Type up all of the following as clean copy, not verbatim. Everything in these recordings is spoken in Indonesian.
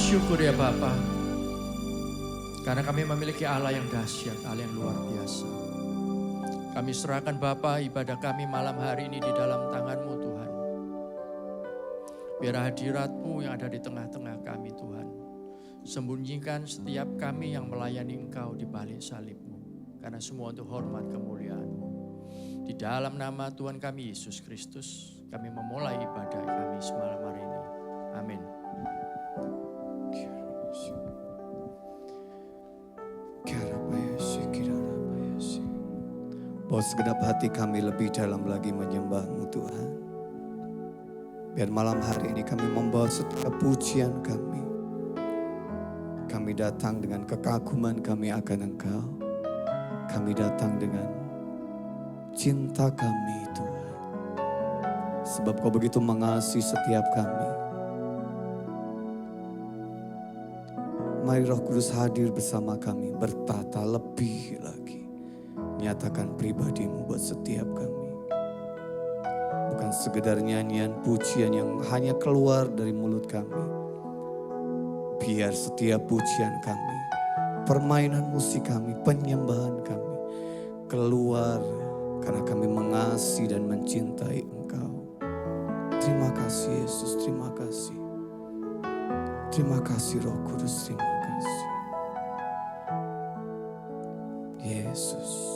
bersyukur ya Bapa, karena kami memiliki Allah yang dahsyat, Allah yang luar biasa. Kami serahkan Bapa ibadah kami malam hari ini di dalam tangan-Mu Tuhan. Biar hadirat-Mu yang ada di tengah-tengah kami Tuhan. Sembunyikan setiap kami yang melayani Engkau di balik salib-Mu. Karena semua untuk hormat kemuliaan-Mu. Di dalam nama Tuhan kami Yesus Kristus, kami memulai ibadah kami semalam hari ini. Amin. Bawa segenap hati kami lebih dalam lagi menyembah-Mu Tuhan. Biar malam hari ini kami membawa setiap pujian kami. Kami datang dengan kekaguman kami akan Engkau. Kami datang dengan cinta kami Tuhan. Sebab Kau begitu mengasihi setiap kami. Mari Roh Kudus hadir bersama kami, bertata lebih lagi. Nyatakan pribadi-Mu buat setiap kami. Bukan sekedar nyanyian pujian yang hanya keluar dari mulut kami. Biar setiap pujian kami, permainan musik kami, penyembahan kami keluar karena kami mengasihi dan mencintai Engkau. Terima kasih Yesus, terima kasih. Terima kasih Roh Kudus, terima kasih. Yesus.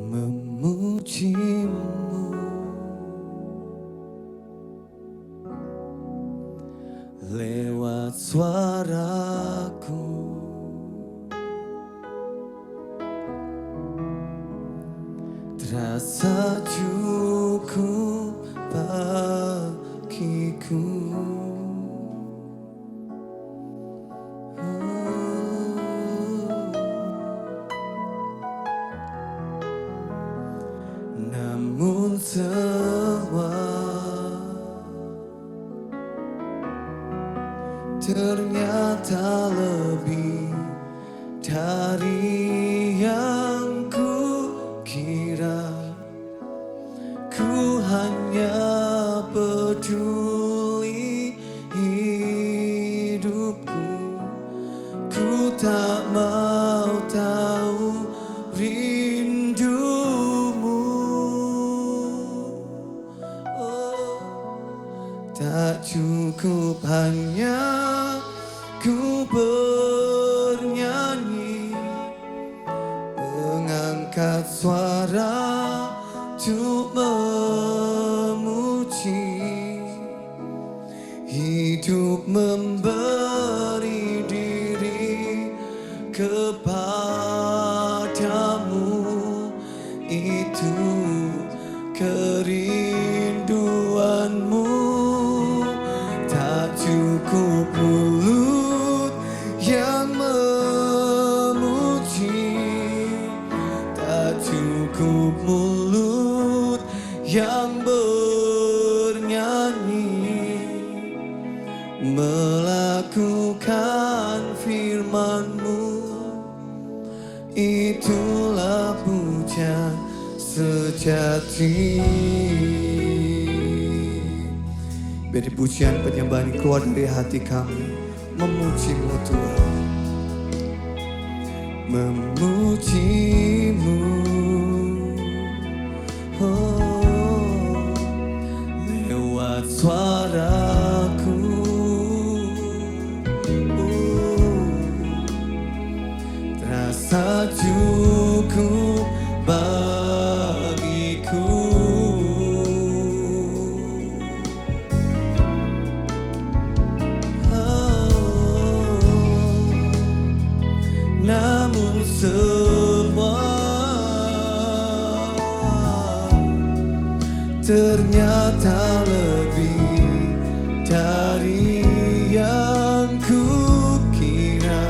Memuji-Mu lewat suaraku, terasa cukup bagiku. Namun semua ternyata lebih dari yang ku kira. Ku hanya peduli hidupku. Ku tak mau tahu rindumu. Oh, tak cukup hanya ku bernyanyi, mengangkat suara untuk memuji. Hidup memberi diri kepadamu, itu kerinduanmu. Tak cukup mulut yang memuji, tak cukup mulut yang bernyanyi, melakukan firman-Mu, itulah pujian sejati. Biar pujian penyembahan keluar dari hati kami, memuji-Mu Tuhan, memuji-Mu. Oh, lewat suaraku, terasa cukup bagiku. Namun semua ternyata lebih dari yang ku kira.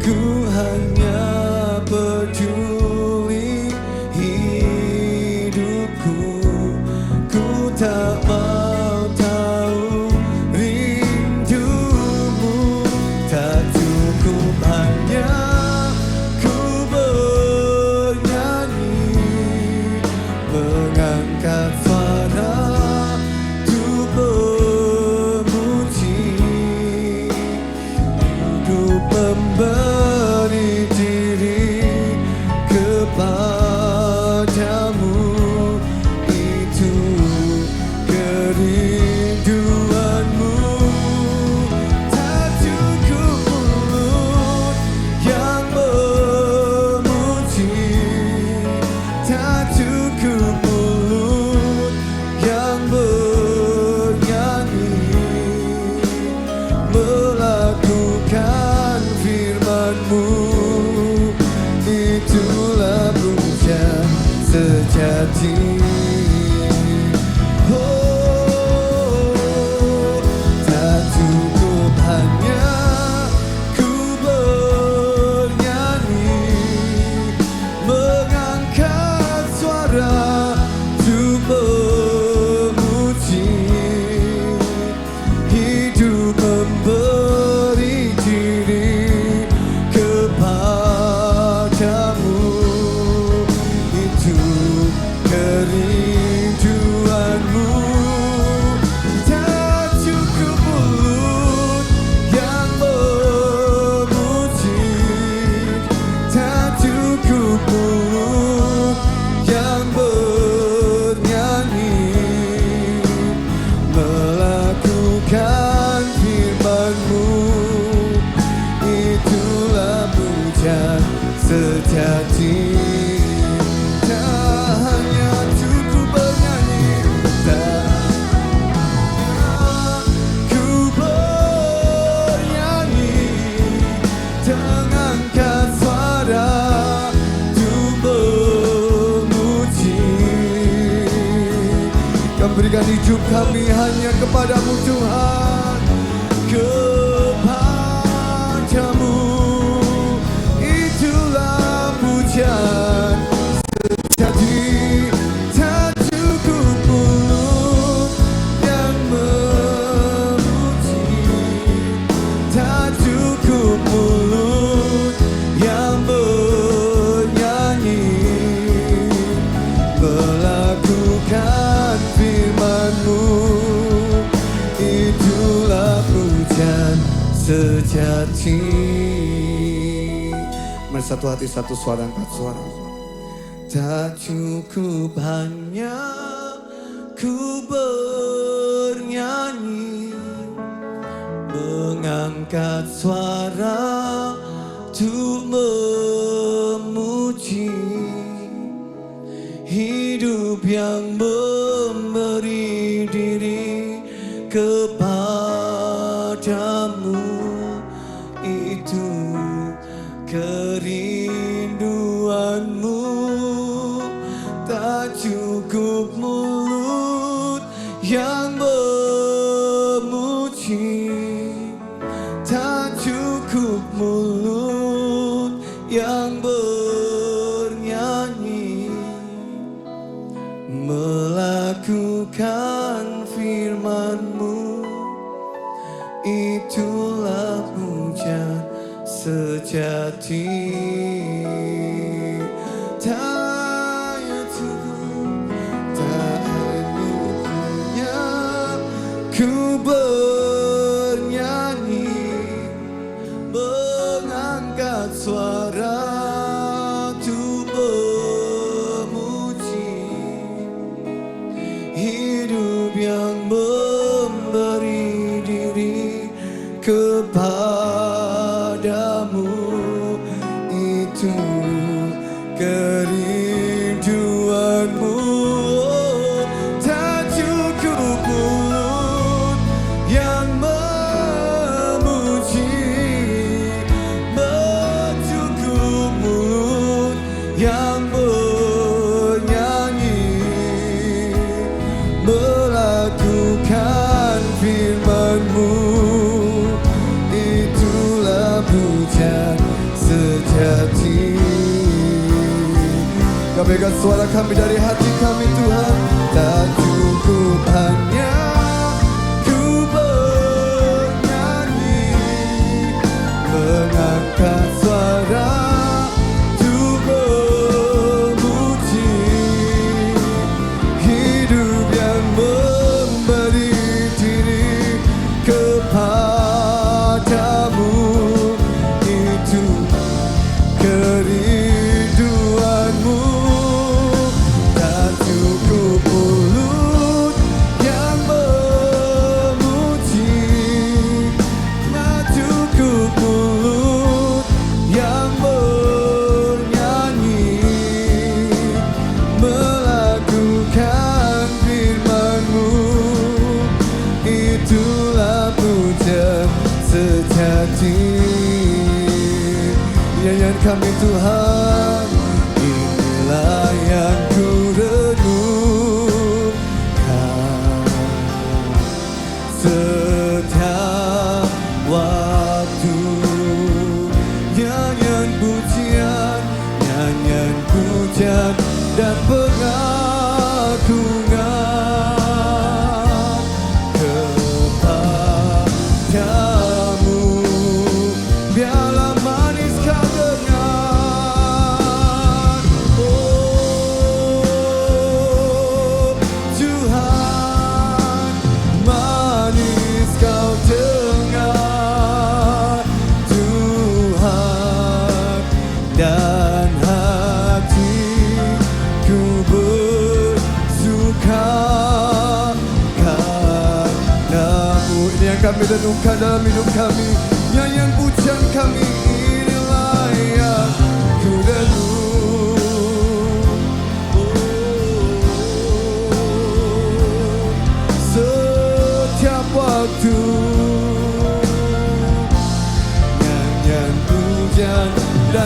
Ku hanya peduli hidupku. Ku tak mau tahu rindumu. Tak cukup hanya ku bernyanyi, mengangkat suara sejati. Tak hanya cukup bernyanyi, tak ku bernyanyi, mengangkat suara untuk memuji. Kami berikan hidup kami hanya kepadamu Tuhan, kepadamu. Itulah pujian sejati. Tak cukup mulut yang memuji, tak cukup mulut yang bernyanyi, melakukan firman-Mu. Itulah pujian sejati. Mari satu hati satu suara, angkat suara. Tak cukup hanya ku bernyanyi, mengangkat suara untuk memuji. Hidup yang memberi diri kepadamu, itu kerinduan-Mu. Tak cukup mulut yang memuji, tak cukup mulut yang bernyanyi, melakukan firman-Mu. Itulah pujian sejati. Tak hanya ku bernyanyi, mengangkat suara untuk memuji. Hidup yang memberi diri kepadamu, itu kerinduan-Mu. Tak cukup mulut yang memuji, cukup mulut yang bernyanyi, melakukan firman-Mu. Itulah pujian sejati. Kami berikan suara kami dari hati kami Tuhan. Tak cukup hanya ku bernyanyi, mengangkat suara untuk memuji. Hidup yang memberi diri kepadamu, itu kerinduan-Mu. Tak cukup mulut yang memuji, tak cukup mulut yang bernyanyi, melakukan firman-Mu. Itulah pujian sejati. Nyanyian kami Tuhan, inilah yang ku renungkan setiap waktu. Nyanyian pujian, nyanyian pujian dan pengagungan kepadamu. Biarlah manis kau dengar, oh Tuhan, manis kau dengar Tuhan, dan hatiku bersuka karena-Mu. Ini yang kami renungkan dalam hidup kami. Nyanyian pujian kami, inilah yang ku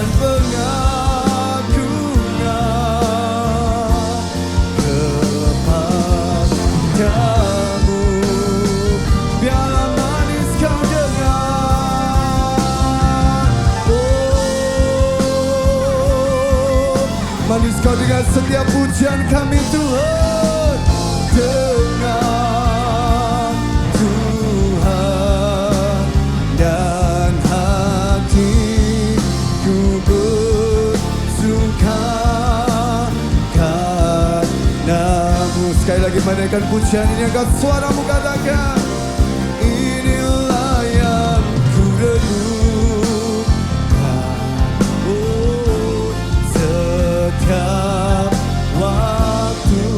dan pengagungan kepadamu. Biarlah manis kau dengar, manis kau dengar setiap pujian kami Tuhan. Dengan Tuhan dan hatiku bersuka karenamu. Sekali lagi menaikkan pujian ini, angkat suaramu katakan, inilah yang ku renungkan setiap waktu.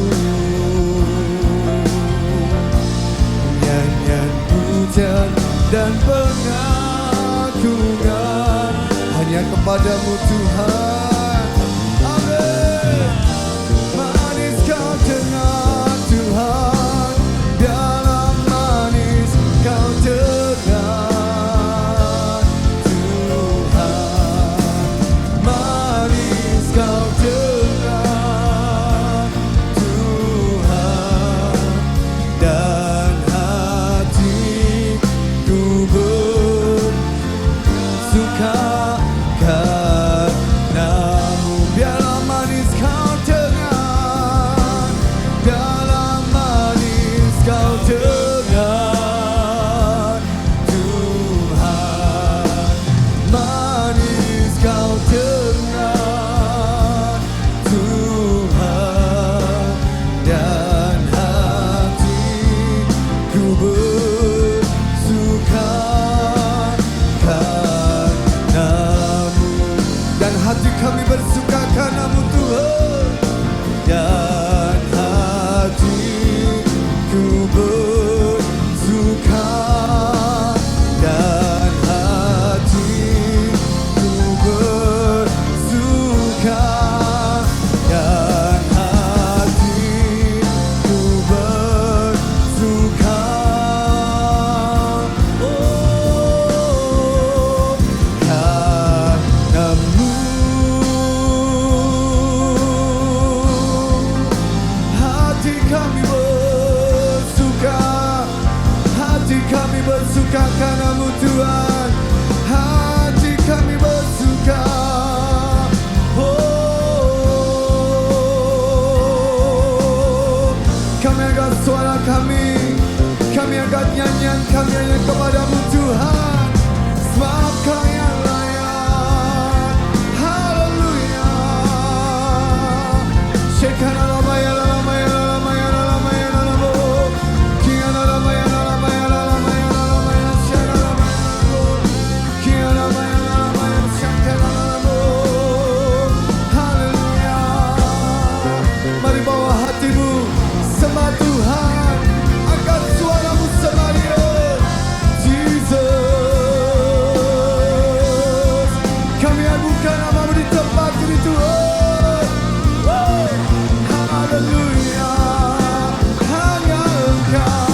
Nyanyian pujian dan pengagungan hanya kepadamu Tuhan. Amin. Manis kau dengar Tuhan, biarlah manis kau dengar Tuhan. Manis kau dengar Tuhan dan hatiku bersuka karenamu. Biarlah manis kau dengar, biarlah manis kau dengar Tuhan. Manis kau dengar Tuhan dan hatiku bersuka karenamu. Dan hati kami bersuka karenamu Tuhan. Dan hatiku bersuka, dan hatiku bersuka, dan hatiku bersuka. Oh, karenamu. Hati kami bersuka, hati kami bersuka karenamu Tuhan. Hati kami bersuka. Oh, kami angkat suara kami angkat nyanyian kami hanya kepadamu Tuhan. Sebab Kau yang layak. Haleluya. Shekana lama ya lama ya lama ya lama ya lama. Kiana lama ya lama ya lama ya lama ya shana lama ya lama. Kiana lama ya lama ya shana lama. Haleluya. Mari bawa hatimu sembah Tuhan. Angkat suaramu sembah Dia. Jesus. Kami agungkan namamu di tempat ini Tuhan. Haleluya. Hanya Engkau.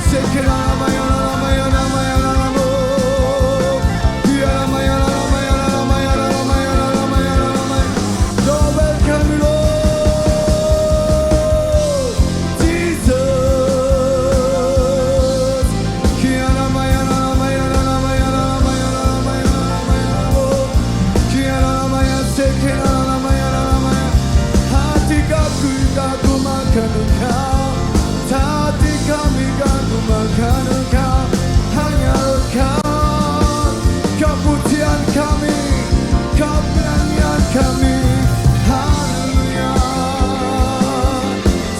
Sekira lama ya lama ya lama ya lama. Dia lama ya lama ya lama ya lama ya lama ya lama. Dobel kami Lord. Jesus. Kia lama ya lama ya lama ya lama ya lama ya lama ya lama. Kia lama ya sekira lama ya lama ya. Hati kami kagumkan Engkau, hati kami kagumkan Engkau. Hanya Engkau, Kau pujian kami, Kau penyanyian kami. Haleluya.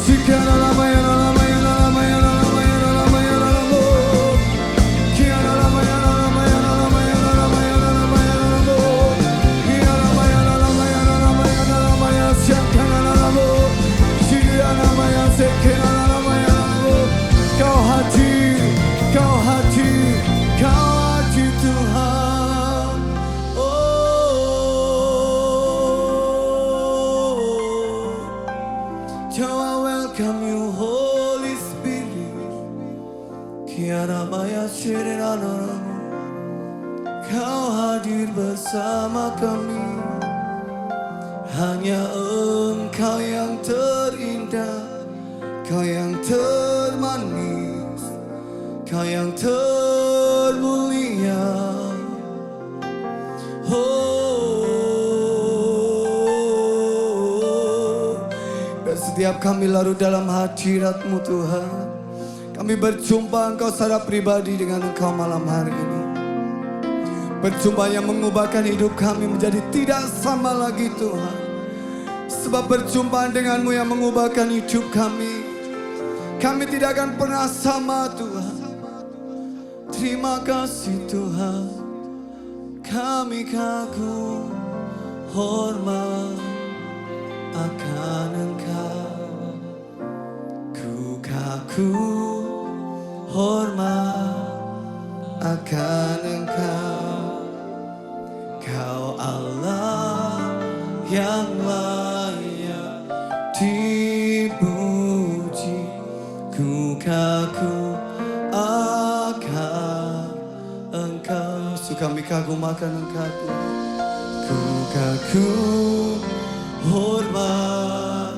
Sekira lama ya lama ya lama ya lama ya lama ya lama. Kia lama ya lama ya lama ya lama ya lama ya lama. Kia lama ya lama ya lama ya lama ya sekira lama. Sekira lama ya sekira lama ya lama. Kau hati, Kau hati, Kau hati Tuhan. Oh, so I welcome you Holy Spirit. Kiara maya shirana. Kau hadir hadir bersama kami. Hanya Engkau yang terindah, Kau yang termanis, Kau yang termulia. Dan setiap kami larut dalam hadirat-Mu Tuhan, kami berjumpa Engkau secara pribadi dengan Engkau malam hari ini. Perjumpaan yang mengubahkan hidup kami menjadi tidak sama lagi Tuhan. Sebab perjumpaan dengan-Mu yang mengubahkan hidup kami. Kami tidak akan pernah sama Tuhan. Terima kasih Tuhan. Kami kagum, hormat akan Engkau. Ku kagum, hormat akan Engkau. Kau Allah yang layak dipuji. Ku kagum akan Engkau. Kami kagum akan Engkau. Ku kagum, hormat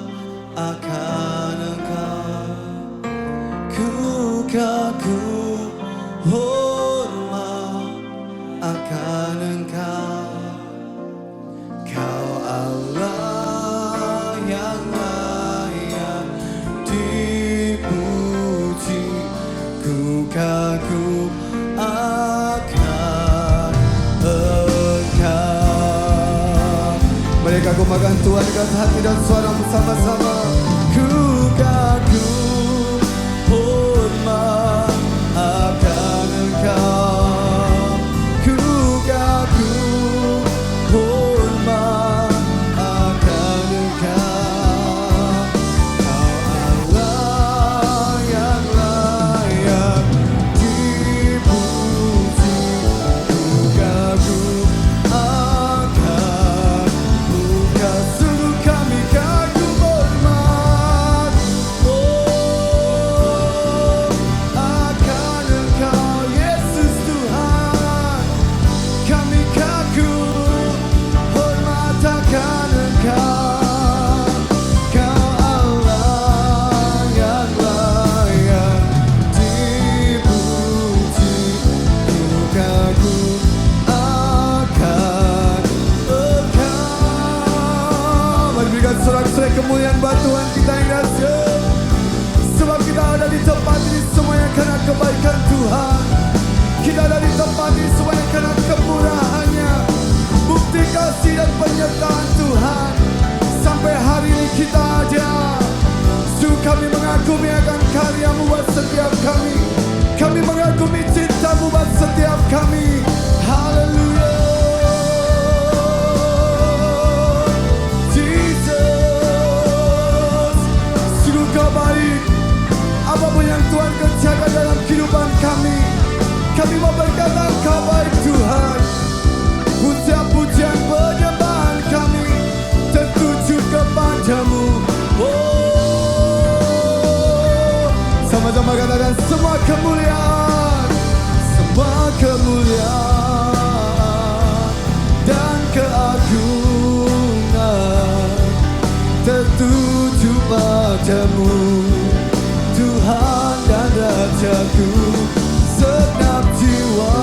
akan Engkau. Ku kagum, hormat akan Engkau. Kau Allah yang layak dipuji. Ku kagum akan Engkau. Mari kagum akan Tuhan dengan hati dan suara bersama-sama. Ku kagum, hormat akan Engkau. Ku kagum, hormat akan Engkau. Kau Allah yang layak dipuji. Ku kagum akan Engkau. Sungguh kami kagum, hormat akan Engkau, Yesus Tuhan. Kami kagum, hormat akan Engkau. Kau Allah yang layak dipuji. Ku kagum akan Engkau. Mari berikan sorak-sorai kemuliaan buat Tuhan kita yang dahsyat. Sebab kita ada di tempat ini semuanya karena kebaikan Tuhan. Kita ada di tempat ini semuanya karena kemurahan-Nya, bukti kasih dan penyertaan Tuhan. Sampai hari ini kita ada. Sungguh kami mengagumi akan karya-Mu buat setiap kami. Kami mengagumi cinta-Mu buat setiap kami. Haleluya. Jesus, sungguh Kau baik. Apapun yang Tuhan kerjakan dalam kehidupan kami, kami mau berkata Kau baik Tuhan. Puja-pujian penyembahan kami tertuju kepadamu. Oh, sama-sama katakan semua kemuliaan, semua kemuliaan dan keagungan tertuju padamu, Tuhan dan Rajaku. Segenap jiwa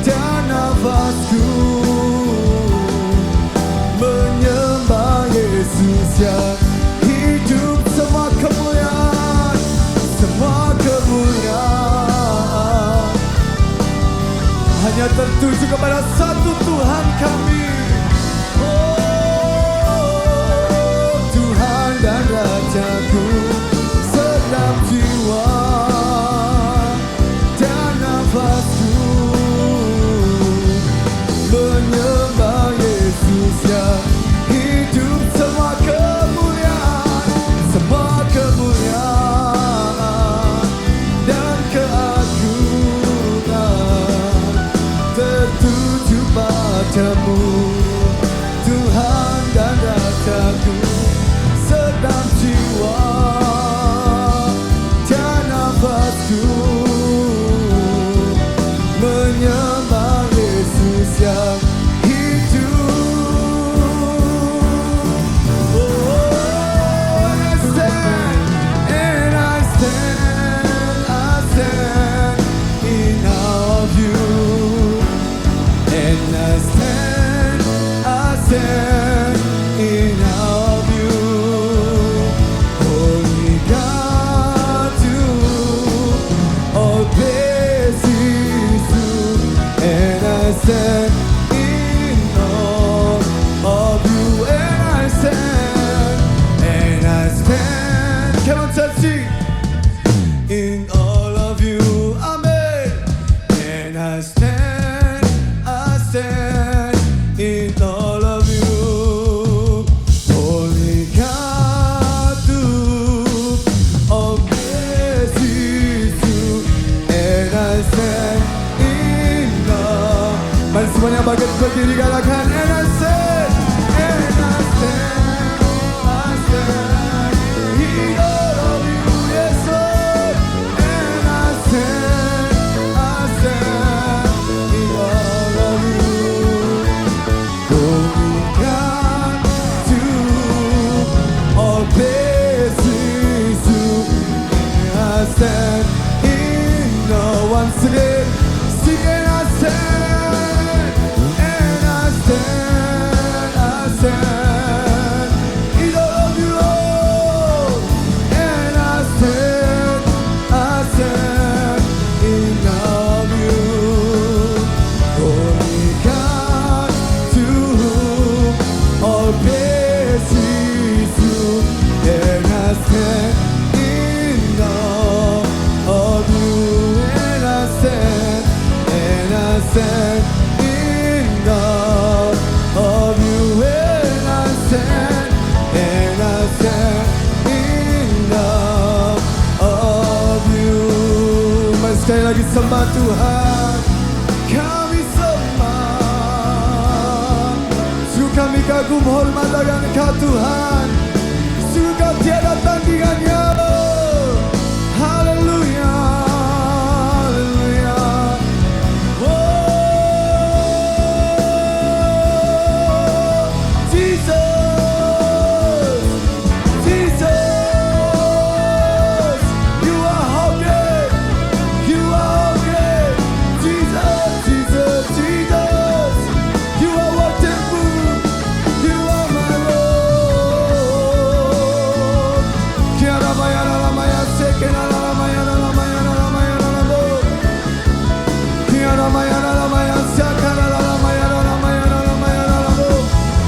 dan nafasku menyembah Yesus yang hidup. Semua kemuliaan, semua kemuliaan hanya tertuju kepada satu Tuhan kami. Oh, Tuhan dan Rajaku. Segenap jiwa dan nafasku menyembah Yesus yang hidup. Semua kemuliaan, semua kemuliaan dan keagungan tertuju padamu, Tuhan dan Rajaku. Segenap jiwa dan nafasku menyembah Yesus And I stand in awe of you, Holy God, to all this is true. And I stand in awe of you, and I stand, come on, church, sing. In all of you, amen. And I stand in all of you, Holy God, to all this is true. And I stand in all. Mari semuanya bangkit berdiri katakan, and I stand in all of you, yes Lord. And I stand in all of you, Holy God, to all this is true. And I stand in all. Once again, sing, and I stand, and I stand in all of you, Lord. And I stand in all of you, Holy God, to whom all praise is due. And I stand in all of you, and I stand in all of you, and I stand in all of you. Mari sekali lagi sembah Tuhan, kami sembah. Sungguh kami kagum hormat akan Engkau Tuhan, sungguh Kau tiada tandingannya. Haleluya, haleluya. Oh, Jesus, Jesus, you are how great, you are how great. Jesus, Jesus, Jesus, you are wonderful, you are my Lord. Kiara maya la maya sekena la maya la maya la maya la bo. Kiara maya la maya sekena la maya la maya la maya la bo.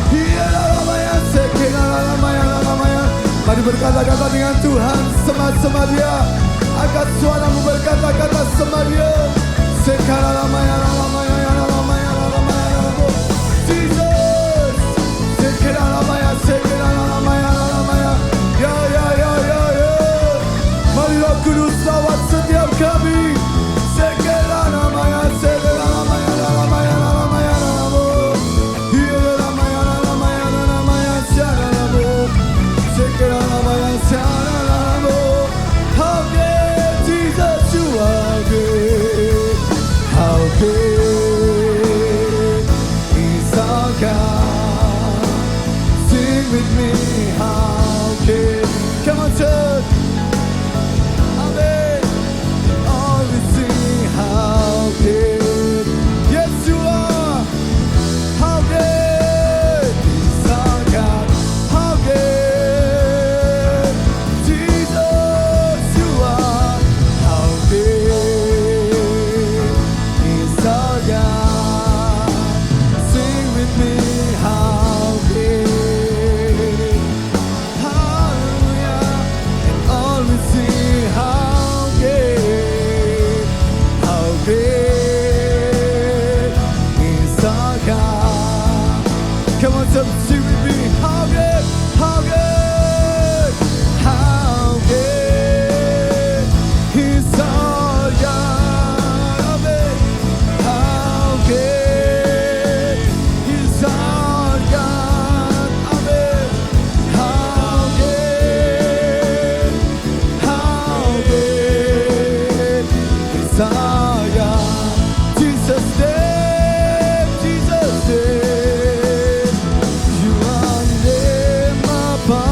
Kiara la maya sekena la maya la maya. Mari berkata-kata dengan Tuhan, sembah-sembah Dia. Angkat suaramu berkata-kata sembah Dia. Sekena la maya la maya la maya la maya la bo. Jesus, sekena la maya la maya. Ya ya ya ya ya. Mari Roh Kudus lawat setiap kami. Sekena la maya la maya la maya la maya la bo. Ya la maya la maya la maya shara la bo. Sekena la maya shara la bo. How great Jesus you are great. How great is our God. Sing with me, how great. Come on, church. Amen. All we sing, how great. Yes, you are. How great is our God. How great. Jesus, you are. How great is our God. Sing with me, how great. Hallelujah. And all we sing, how great. How great is our God. Come on, sing with me, how great. How great. How great is our God. Amen. How great is our God. Amen. How great is our God. Jesus' name, Jesus' name. You are the name above.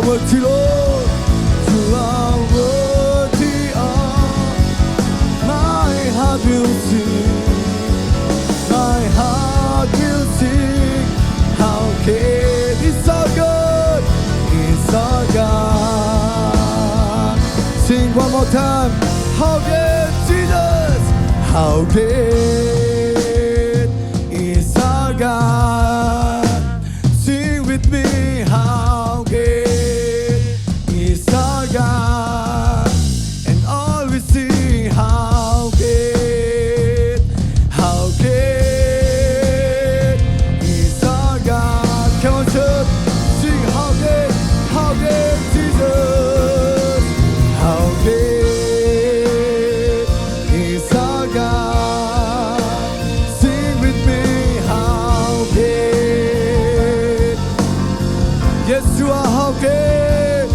worthy, Lord. You are worthy of my heart will sing. My heart will sing. How great is our God? Is our God. Sing one more time. How great Jesus. How great is our God. Sing with me. How great is our God. And all we sing. How great is our God. Come on, church. Sing how great Jesus. How great is our God. Sing with me. How great. Yes, you are. How great.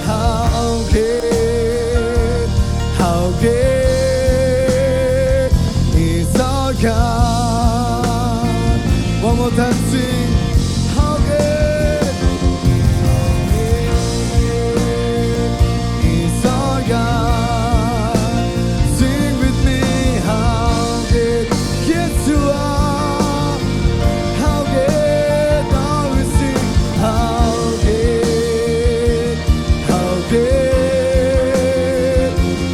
How great. How great is our God. One more time, sing. How great is our God. Sing with me. How great. Yes, you are. How great. Now we sing. How great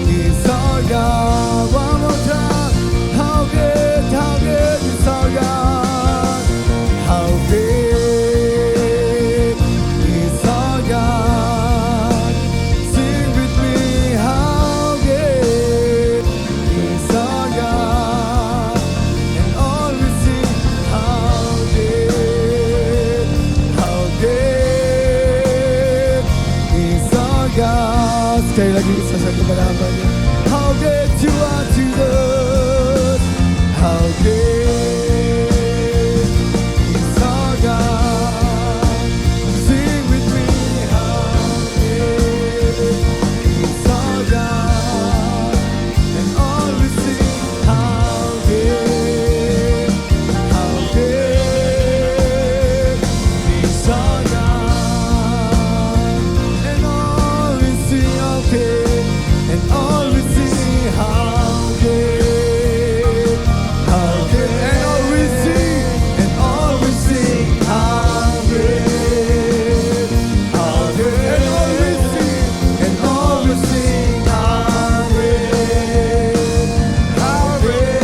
is our God. One more time. How great is our God. How great is our God. Sing with me. How great is our God. And all we sing. How great is our God. Sekali lagi saya kepada hamba-Nya. How great you are, Jesus. How great is our God. Sing with me. How great is our God. And all we sing. How great is our God. And all we sing. How great. And all we sing. How great. And all we sing. And all we sing. How great. And all we sing. And all we sing. How great.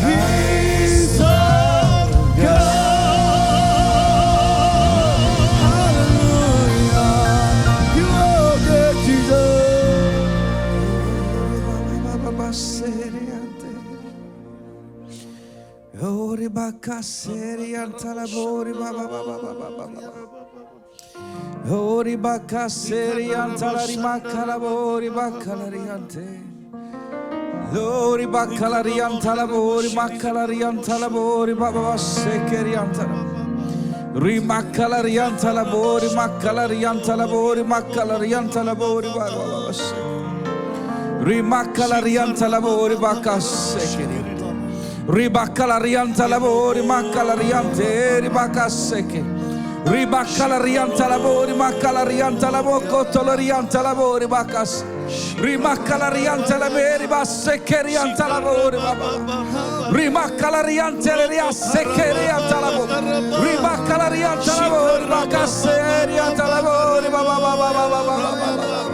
He's our God. Hallelujah. You are good, Jesus. Ori bakaseri antalabori baba baba baba baba. Ori bakaseri antalari makalabori bakalari ante. Lori bakalari antalabori makalari antalabori baba basekeri antalabori. Rimakalari antalabori makalari antalabori makalari antalabori baba baba basekeri. Rimakalari antalabori bakasekeri. Ribakalarianta lavori, makalariante, ribakaseke. Ribakalarianta lavori, makalarianta lavoko, tolorianta lavori, bakas. Rimakalarianta laveri, basekerianta lavori, baba. Rimakalariante riasekerianta lavori. Ribakalarianta lavori, bakaserianta lavori, baba baba baba baba.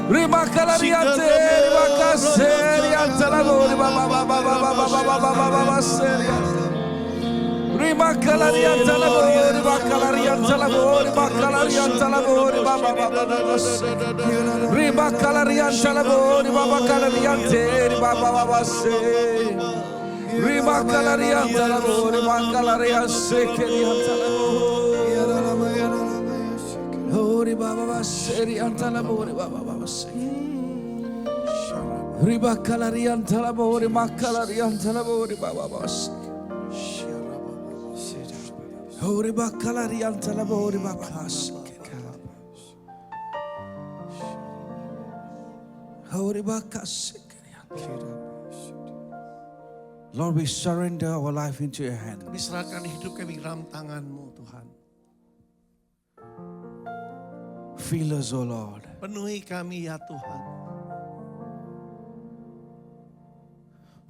Rimakalariante, ribakaserianta lavori, baba baba baba baba baba seria. Rimakalarianta lavori, bakalarianta lavori, bakalarianta lavori, baba baba baba. Rimakalarianta lavori, baba kalariante, baba baba seria. Rimakalarianta lavori, bakalariante, kerianta lavori. Ori baba baseri antalabori baba baseri. Riba kalari antalabori makalari antalabori baba baseri. Ori bakalari antalabori baba baseri. Ori bakaseri. Lord, we surrender our life into your hand. Kami serahkan hidup kami dalam tangan-Mu Tuhan. Fill us, oh Lord. Penuhi kami ya Tuhan.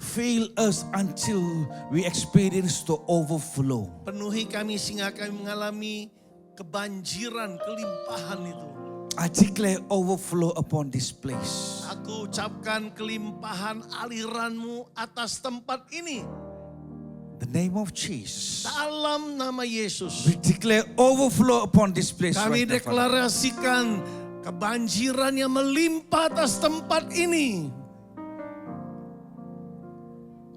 Fill us until we experience the overflow. Penuhi kami sehingga kami mengalami kebanjiran, kelimpahan itu. I declare overflow upon this place. Aku ucapkan kelimpahan aliran-Mu atas tempat ini. The name of Jesus. Dalam nama Yesus. We declare overflow upon this place. Kami right now, Father. deklarasikan kebanjiran yang melimpah atas tempat ini.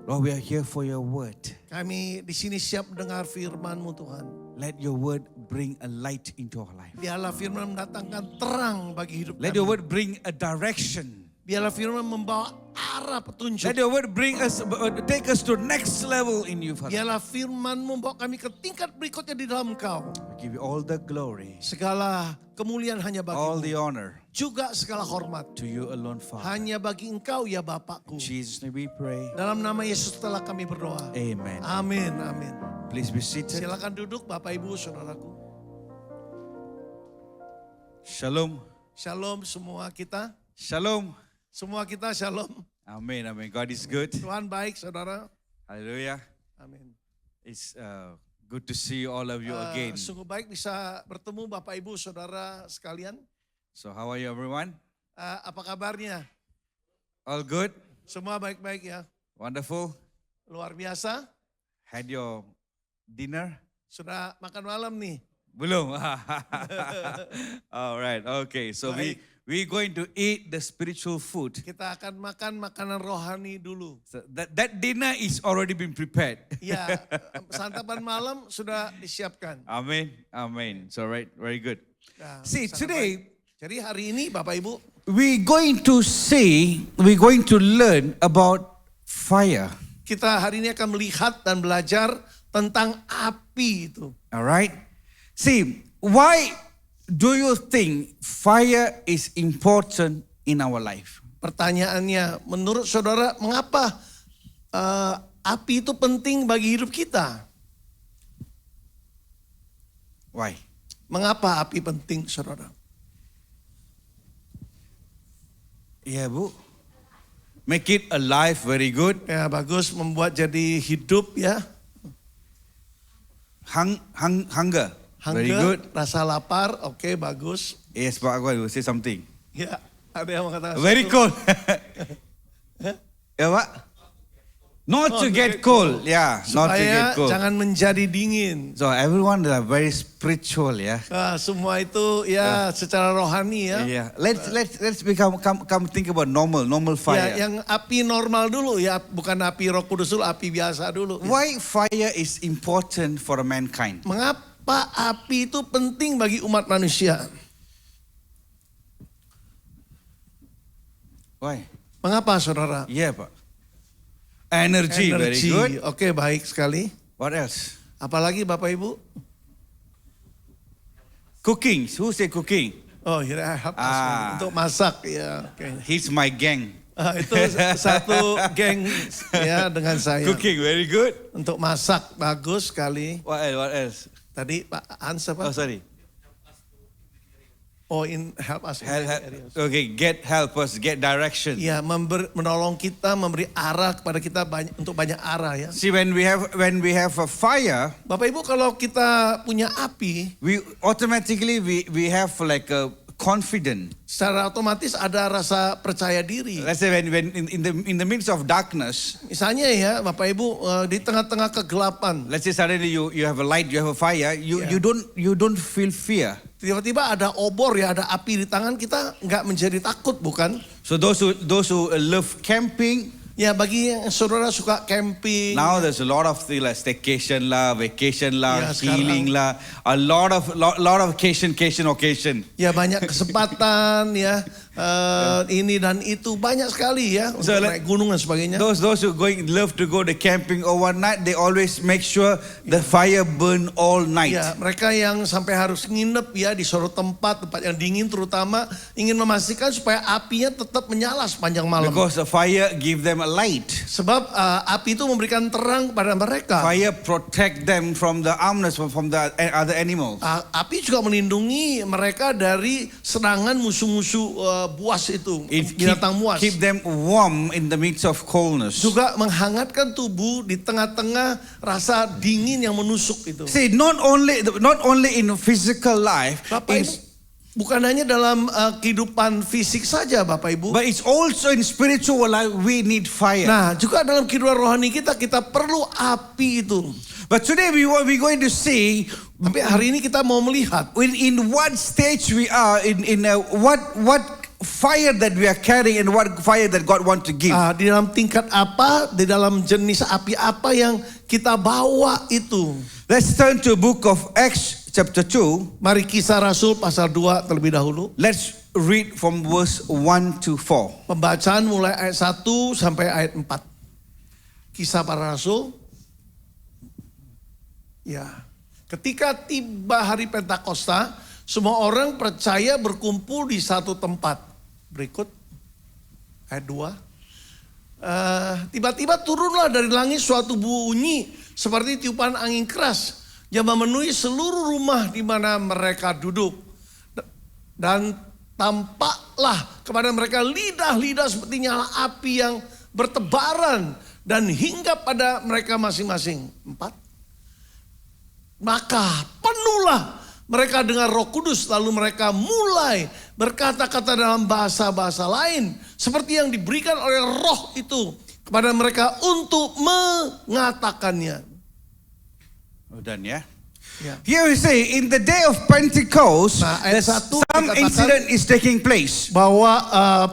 Lord, we are here for your word. Kami di sini siap mendengar firman-Mu Tuhan. Let your word bring a light into our life. Biarlah firman mendatangkan terang bagi hidup Let your kami. word bring a direction. Biarlah firman membawa arah petunjuk. Let your word bring us, take us to next level in you, Father. Biarlah firman membawa kami ke tingkat berikutnya di dalam Engkau. We give you all the glory, Segala kemuliaan hanya all bagi-Mu. the honor Juga segala hormat. to you alone, Father. Hanya bagi Engkau ya Bapakku. In Jesus' name we pray. Dalam nama Yesus telah kami berdoa. Amen. Amin, amin. Please be seated. Silakan duduk Bapak Ibu Saudaraku. Shalom. Shalom semua kita. Shalom. Semua kita shalom. Amen. Amen. God is good. Tuhan baik saudara. Hallelujah. Amin. It's good to see all of you again. Sungguh baik bisa bertemu Bapak Ibu Saudara sekalian. So how are you, everyone? Apa kabarnya? All good? Semua baik-baik ya. Wonderful. Luar biasa. Had your dinner? Sudah makan malam nih. Belum. All right. Okay. So Baik. we're going to eat the spiritual food. Kita akan makan makanan rohani dulu. So that dinner is already been prepared. Ya, santapan malam sudah disiapkan. Amen. Amen. So right, very good. Nah, See, sangat today baik. Jadi hari ini Bapak Ibu, we're going to learn about fire. kita hari ini akan melihat dan belajar tentang api itu. All right. See, why do you think fire is important in our life? Pertanyaannya, menurut saudara, mengapa api itu penting bagi hidup kita? Why? Mengapa api penting, saudara? Yeah, Bu. Make it alive, very good. Ya, bagus, membuat jadi hidup ya. Hunger, very good. Rasa lapar, oke, bagus. Yes, Pak Agwan will say something. Ya, ada yang mengatakan Very sesuatu. cold. Ya, Pak? Not to get cold. Yeah, not to Supaya get cold. jangan menjadi dingin. So everyone are very spiritual, yeah. Semua itu ya secara rohani ya. Yeah. Let's come think about normal Ya, fire. yang api normal dulu ya, bukan api Roh Kudus dulu, api biasa dulu. Why fire is important for mankind? Mengapa api itu penting bagi umat manusia? Why? Mengapa saudara? Yeah, Pak. Energy, very good. Oke, baik sekali. What else? Apalagi Bapak Ibu? Cooking. Who say cooking? Oh, here I have untuk masak ya. Oke. He's my gang. Itu satu geng ya dengan saya. Cooking, very good. Untuk masak bagus sekali. What else? Tadi Pak Hans apa? Oh, sorry. Help us. Okay, help us, get direction. Ya, menolong kita, memberi arah kepada kita untuk banyak arah ya. See, when we have a fire, Bapak Ibu, kalau kita punya api, we automatically we have like a confident. secara otomatis ada rasa percaya diri. Let's say when in the midst of darkness, Misalnya ya, Bapak Ibu, di tengah-tengah kegelapan, let's say suddenly you have a light, you have a fire, you don't feel fear. tiba-tiba ada obor ya, ada api di tangan, kita nggak menjadi takut, bukan? So those who love camping, Ya, bagi yang saudara suka camping, now there's a lot of things like staycation lah, vacation lah, Ya, healing lah, a lot of occasion. ya banyak kesempatan ya, ini dan itu banyak sekali ya untuk So, naik gunung dan sebagainya. Those who love to go the camping overnight, they always make sure the fire burn all night. Ya, mereka yang sampai harus nginep ya di suatu tempat yang dingin terutama ingin memastikan supaya apinya tetap menyala sepanjang malam. Because the fire give them a light. Sebab api itu memberikan terang kepada mereka. Fire protect them from the armness from the other animals. Api juga melindungi mereka dari serangan musuh-musuh buas itu, binatang buas. Keep them warm in the midst of coldness. Juga menghangatkan tubuh di tengah-tengah rasa dingin yang menusuk itu. See, not only in physical life, Bapak Ibu, bukan hanya dalam kehidupan fisik saja Bapak Ibu. but it's also in spiritual life we need fire. Nah, juga dalam kehidupan rohani kita perlu api itu. But today we're going to see Tapi hari ini kita mau melihat in what stage we are in what fire that we are carrying and what fire that God want to give. di dalam tingkat apa, di dalam jenis api apa yang kita bawa itu. Let's turn to book of Acts chapter 2. Mari Kisah Rasul pasal 2 terlebih dahulu. Let's read from verse 1 to 4. Pembacaan mulai ayat 1 sampai ayat 4. Kisah para Rasul. Ya. Ketika tiba hari Pentakosta, semua orang percaya berkumpul di satu tempat. Berikut ayat 2. Tiba-tiba turunlah dari langit suatu bunyi seperti tiupan angin keras yang memenuhi seluruh rumah di mana mereka duduk. Dan tampaklah kepada mereka lidah-lidah seperti nyala api yang bertebaran dan hinggap pada mereka masing-masing. 4. Maka penuhlah mereka dengan Roh Kudus, lalu mereka mulai berkata-kata dalam bahasa-bahasa lain seperti yang diberikan oleh Roh itu kepada mereka untuk mengatakannya. Udah ya. Ya. Here we say in the day of Pentecost, Ayat 1 some dikatakan incident is taking place. bahwa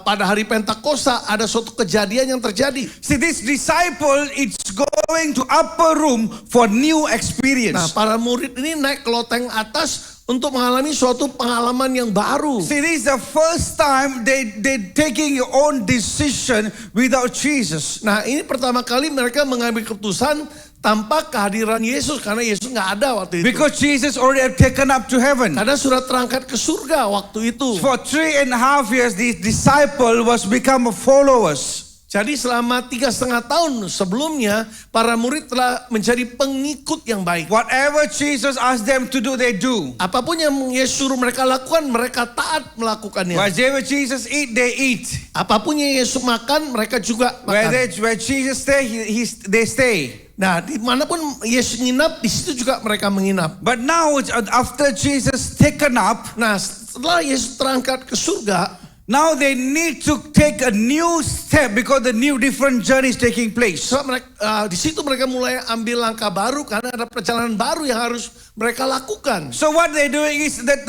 pada hari Pentakosta ada suatu kejadian yang terjadi. See, this disciple is going to upper room for new Nah, experience. para murid ini naik ke loteng atas untuk mengalami suatu pengalaman yang baru. See, this is the first time they taking your own decision without Jesus. Nah, ini pertama kali mereka mengambil keputusan tanpa kehadiran Yesus karena Yesus nggak ada waktu itu. Because Jesus already have taken up to heaven. Karena sudah terangkat ke surga waktu itu. For 3.5 years, the disciple was become followers. Jadi selama 3,5 tahun sebelumnya para murid telah menjadi pengikut yang baik. Whatever Jesus asked them to do, they do. Apapun yang Yesus suruh mereka lakukan, mereka taat melakukannya. Wherever Jesus eat, they eat. Apapun yang Yesus makan, mereka juga makan. Where Jesus stay, they stay. Nah, dimanapun Yesus nginap, di situ juga mereka menginap. But now, after Jesus taken up, Nah, setelah Yesus terangkat ke surga, now they need to take a new step because the new different journey is taking place. so di situ mereka mulai ambil langkah baru karena ada perjalanan baru yang harus mereka lakukan. So what they're doing is that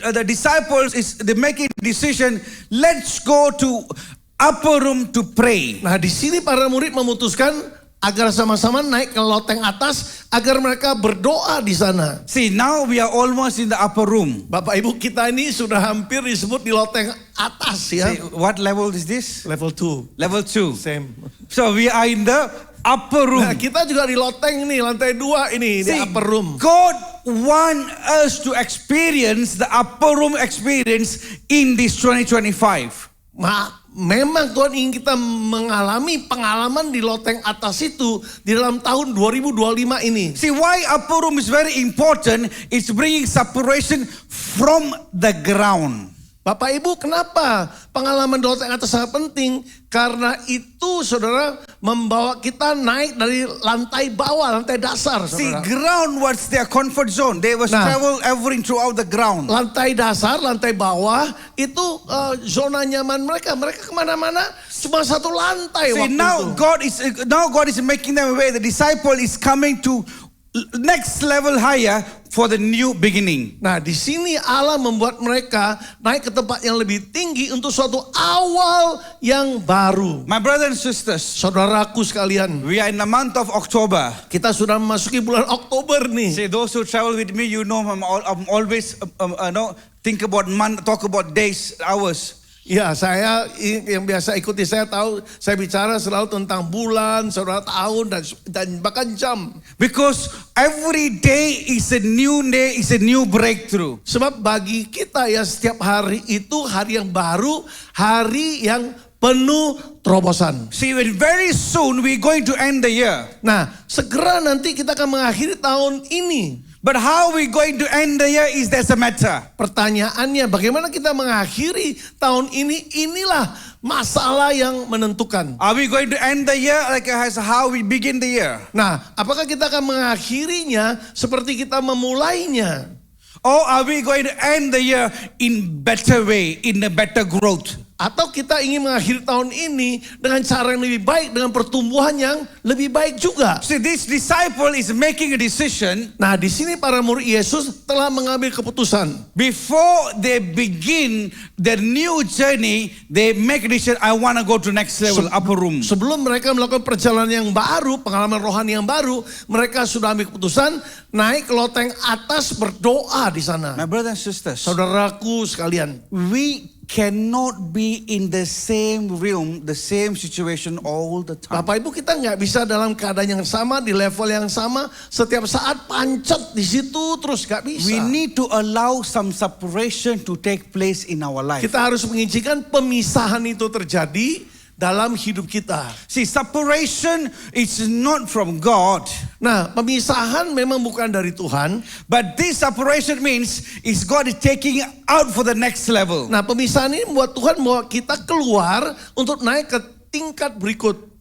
the disciples they making decision. Let's go to upper room to pray. Nah, di sini para murid memutuskan agar sama-sama naik ke loteng atas agar mereka berdoa di sana. See, now we are almost in the upper room. Bapak Ibu, kita ini sudah hampir disebut di loteng atas ya. See, what level is this? Level 2. Level 2. Same. So we are in the upper room. Nah, kita juga di loteng nih, lantai 2 ini di See, upper room. God want us to experience the upper room experience in this 2025. Memang Tuhan ingin kita mengalami pengalaman di loteng atas itu di dalam tahun 2025 ini. See, why upper room is very important? It's bringing separation from the ground. Bapak Ibu, kenapa pengalaman di loteng atas sangat penting? Karena itu saudara membawa kita naik dari lantai bawah, lantai dasar. See, Saudara. ground was their comfort zone. They was travel everything throughout the ground. Lantai dasar, lantai bawah itu zona nyaman mereka. Mereka kemana-mana cuma satu lantai See, waktu itu. now God is making them aware. The disciple is coming to next level higher for the new beginning. Nah, di sini Allah membuat mereka naik ke tempat yang lebih tinggi untuk suatu awal yang baru. My brothers and sisters, Saudaraku sekalian, we are in the month of October. kita sudah memasuki bulan Oktober nih. See, those who travel with me, you know, I'm always think about month, talk about days, hours. Ya, saya yang biasa ikuti saya tahu saya bicara selalu tentang bulan, saudara tahun dan bahkan jam. Because every day is a new day, is a new breakthrough. Sebab bagi kita ya setiap hari itu hari yang baru, hari yang penuh terobosan. See, very soon we're going to end the year. Nah, segera nanti kita akan mengakhiri tahun ini. But how we going to end the year is that's a matter. Pertanyaannya bagaimana kita mengakhiri tahun ini, inilah masalah yang menentukan. Are we going to end the year like as how we begin the year? Nah, apakah kita akan mengakhirinya seperti kita memulainya? Or are we going to end the year in better way, in a better growth? Atau kita ingin mengakhiri tahun ini dengan cara yang lebih baik, dengan pertumbuhan yang lebih baik juga. See, this disciple is making a decision. Nah, di sini para murid Yesus telah mengambil keputusan. Before they begin their new journey, they make a decision, I want to go to next level, upper room. Sebelum mereka melakukan perjalanan yang baru, pengalaman rohani yang baru, mereka sudah ambil keputusan naik ke loteng atas berdoa di sana. My brothers and sisters, Saudaraku sekalian, we cannot be in the same room, the same situation all the time. Bapak Ibu, kita nggak bisa dalam keadaan yang sama, di level yang sama, setiap saat pancet di situ terus nggak bisa. We need to allow some separation to take place in our life. Kita harus mengizinkan pemisahan itu terjadi dalam hidup kita. See, separation is not from God. Nah, pemisahan memang bukan dari Tuhan. But this separation means is God is taking out for the next level. Nah, pemisahan ini membuat Tuhan mau kita keluar untuk naik ke tingkat berikut.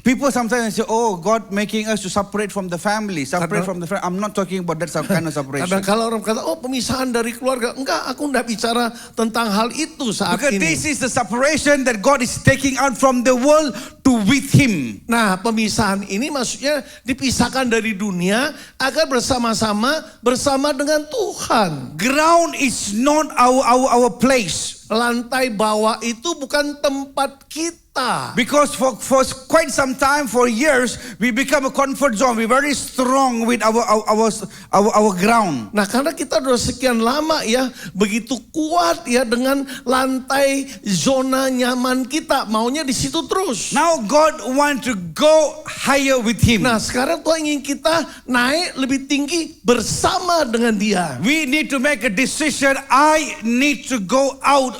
People sometimes say, oh, God making us to separate from the family, separate from the family. I'm not talking about that kind of separation. Kadang kalau orang kata, oh pemisahan dari keluarga. Enggak, aku enggak bicara tentang hal itu saat Because ini. this is the separation that God is taking out from the world to with Him. Nah, pemisahan ini maksudnya dipisahkan dari dunia agar bersama dengan Tuhan. Ground is not our place. Lantai bawah itu bukan tempat kita. Because for quite some time, for years, we become a comfort zone. We're very strong with our ground. Nah, karena kita sudah sekian lama ya, begitu kuat ya dengan lantai zona nyaman kita, maunya di situ terus. Now God want to go higher with Him. Nah, sekarang Tuhan ingin kita naik lebih tinggi bersama dengan Dia. We need to make a decision. I need to go out,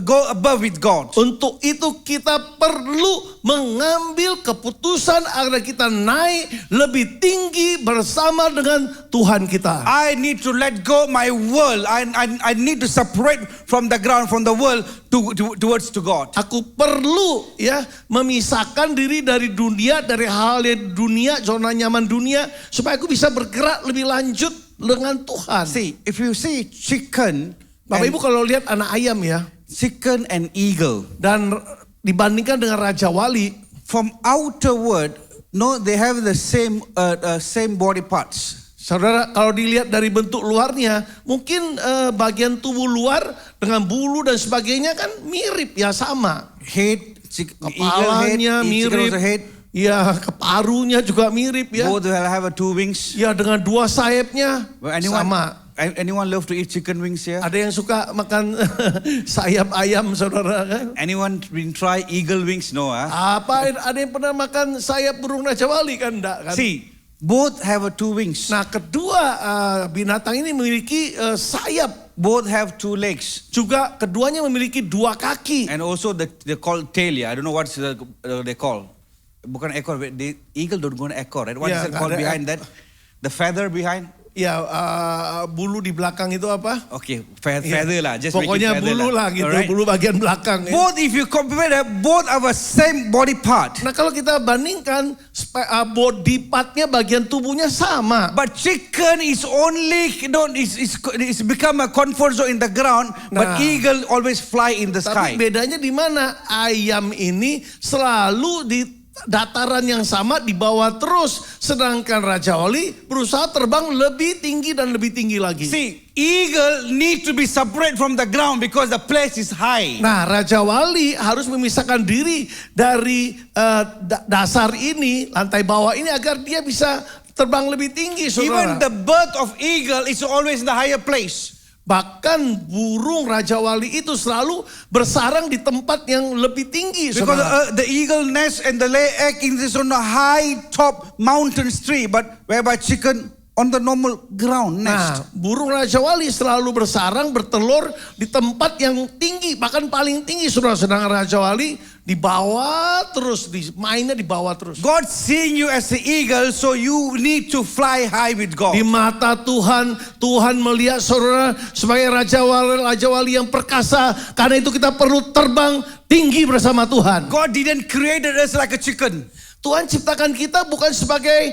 go above with God. Untuk itu kita perlu mengambil keputusan agar kita naik lebih tinggi bersama dengan Tuhan kita. I need to let go my world. I need to separate from the ground, from the world towards to God. Aku perlu ya memisahkan diri dari dunia, dari hal dunia, zona nyaman dunia, supaya aku bisa bergerak lebih lanjut dengan Tuhan. See, if you see chicken, Bapak Ibu kalau lihat anak ayam ya, chicken and eagle, dan dibandingkan dengan Raja Wali, from outer world, no, they have the same body parts. Saudara, kalau dilihat dari bentuk luarnya, mungkin bagian tubuh luar dengan bulu dan sebagainya kan mirip ya, sama. Head, Kepalanya mirip. Ya, keparunya juga mirip ya. Both will have 2 wings. Ya, dengan 2 sayapnya sama. Anyone love to eat chicken wings here? Ada yang suka makan sayap ayam, saudara kan? Anyone been try eagle wings? No, Apa ada yang pernah makan sayap burung Raja Wali kan? Enggak kan? See, both have 2 wings. Nah, kedua binatang ini memiliki sayap. Both have 2 legs. Juga keduanya memiliki 2 kaki. And also they call tail. Yeah, I don't know what they call. Bukan ekor. The eagle don't go on ekor, right? What is it called behind that? The feather behind? Ya, bulu di belakang itu apa? Okay, feather lah. Just pokoknya bulu lah gitu, right? Bulu bagian belakang. Both, if you compare, both have a same body part. Nah, kalau kita bandingkan, body partnya, bagian tubuhnya sama. But chicken is only, it's become a comfort zone in the ground. But eagle always fly in the sky. Tapi bedanya di mana? Ayam ini selalu di dataran yang sama, di bawah terus. Sedangkan Raja Wali berusaha terbang lebih tinggi dan lebih tinggi lagi. See, eagle need to be separate from the ground because the place is high. Nah, Raja Wali harus memisahkan diri dari dasar ini, lantai bawah ini, agar dia bisa terbang lebih tinggi, saudara. Even the birth of eagle is always in the higher place. Bahkan burung Raja Wali itu selalu bersarang di tempat yang lebih tinggi. Because Saudara. the eagle nest and the lay egg is on a high top mountain tree, but whereby chicken on the normal ground Nah, nest. burung Raja Wali selalu bersarang, bertelur di tempat yang tinggi, bahkan paling tinggi, saudara. Sedangkan Raja Wali di bawah terus, mainnya di bawah terus. God seeing you as the eagle, so you need to fly high with God. Di mata Tuhan, Tuhan melihat saudara sebagai Raja Wali yang perkasa. Karena itu kita perlu terbang tinggi bersama Tuhan. God didn't create us like a chicken. Tuhan ciptakan kita bukan sebagai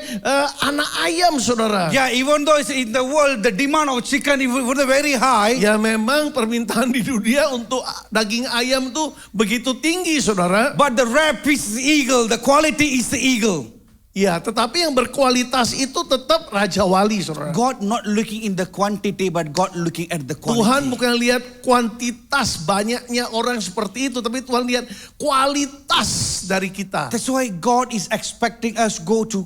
anak ayam, saudara. Yeah, even though it's in the world, the demand of chicken is very high. Ya memang permintaan di dunia untuk daging ayam tuh begitu tinggi, saudara. But the rare piece is the eagle, the quality is the eagle. Ya, tetapi yang berkualitas itu tetap Raja Wali, saudara. God not looking in the quantity, but God looking at the quality. Tuhan bukan lihat kuantitas banyaknya orang seperti itu, tapi Tuhan lihat kualitas dari kita. That's why God is expecting us go to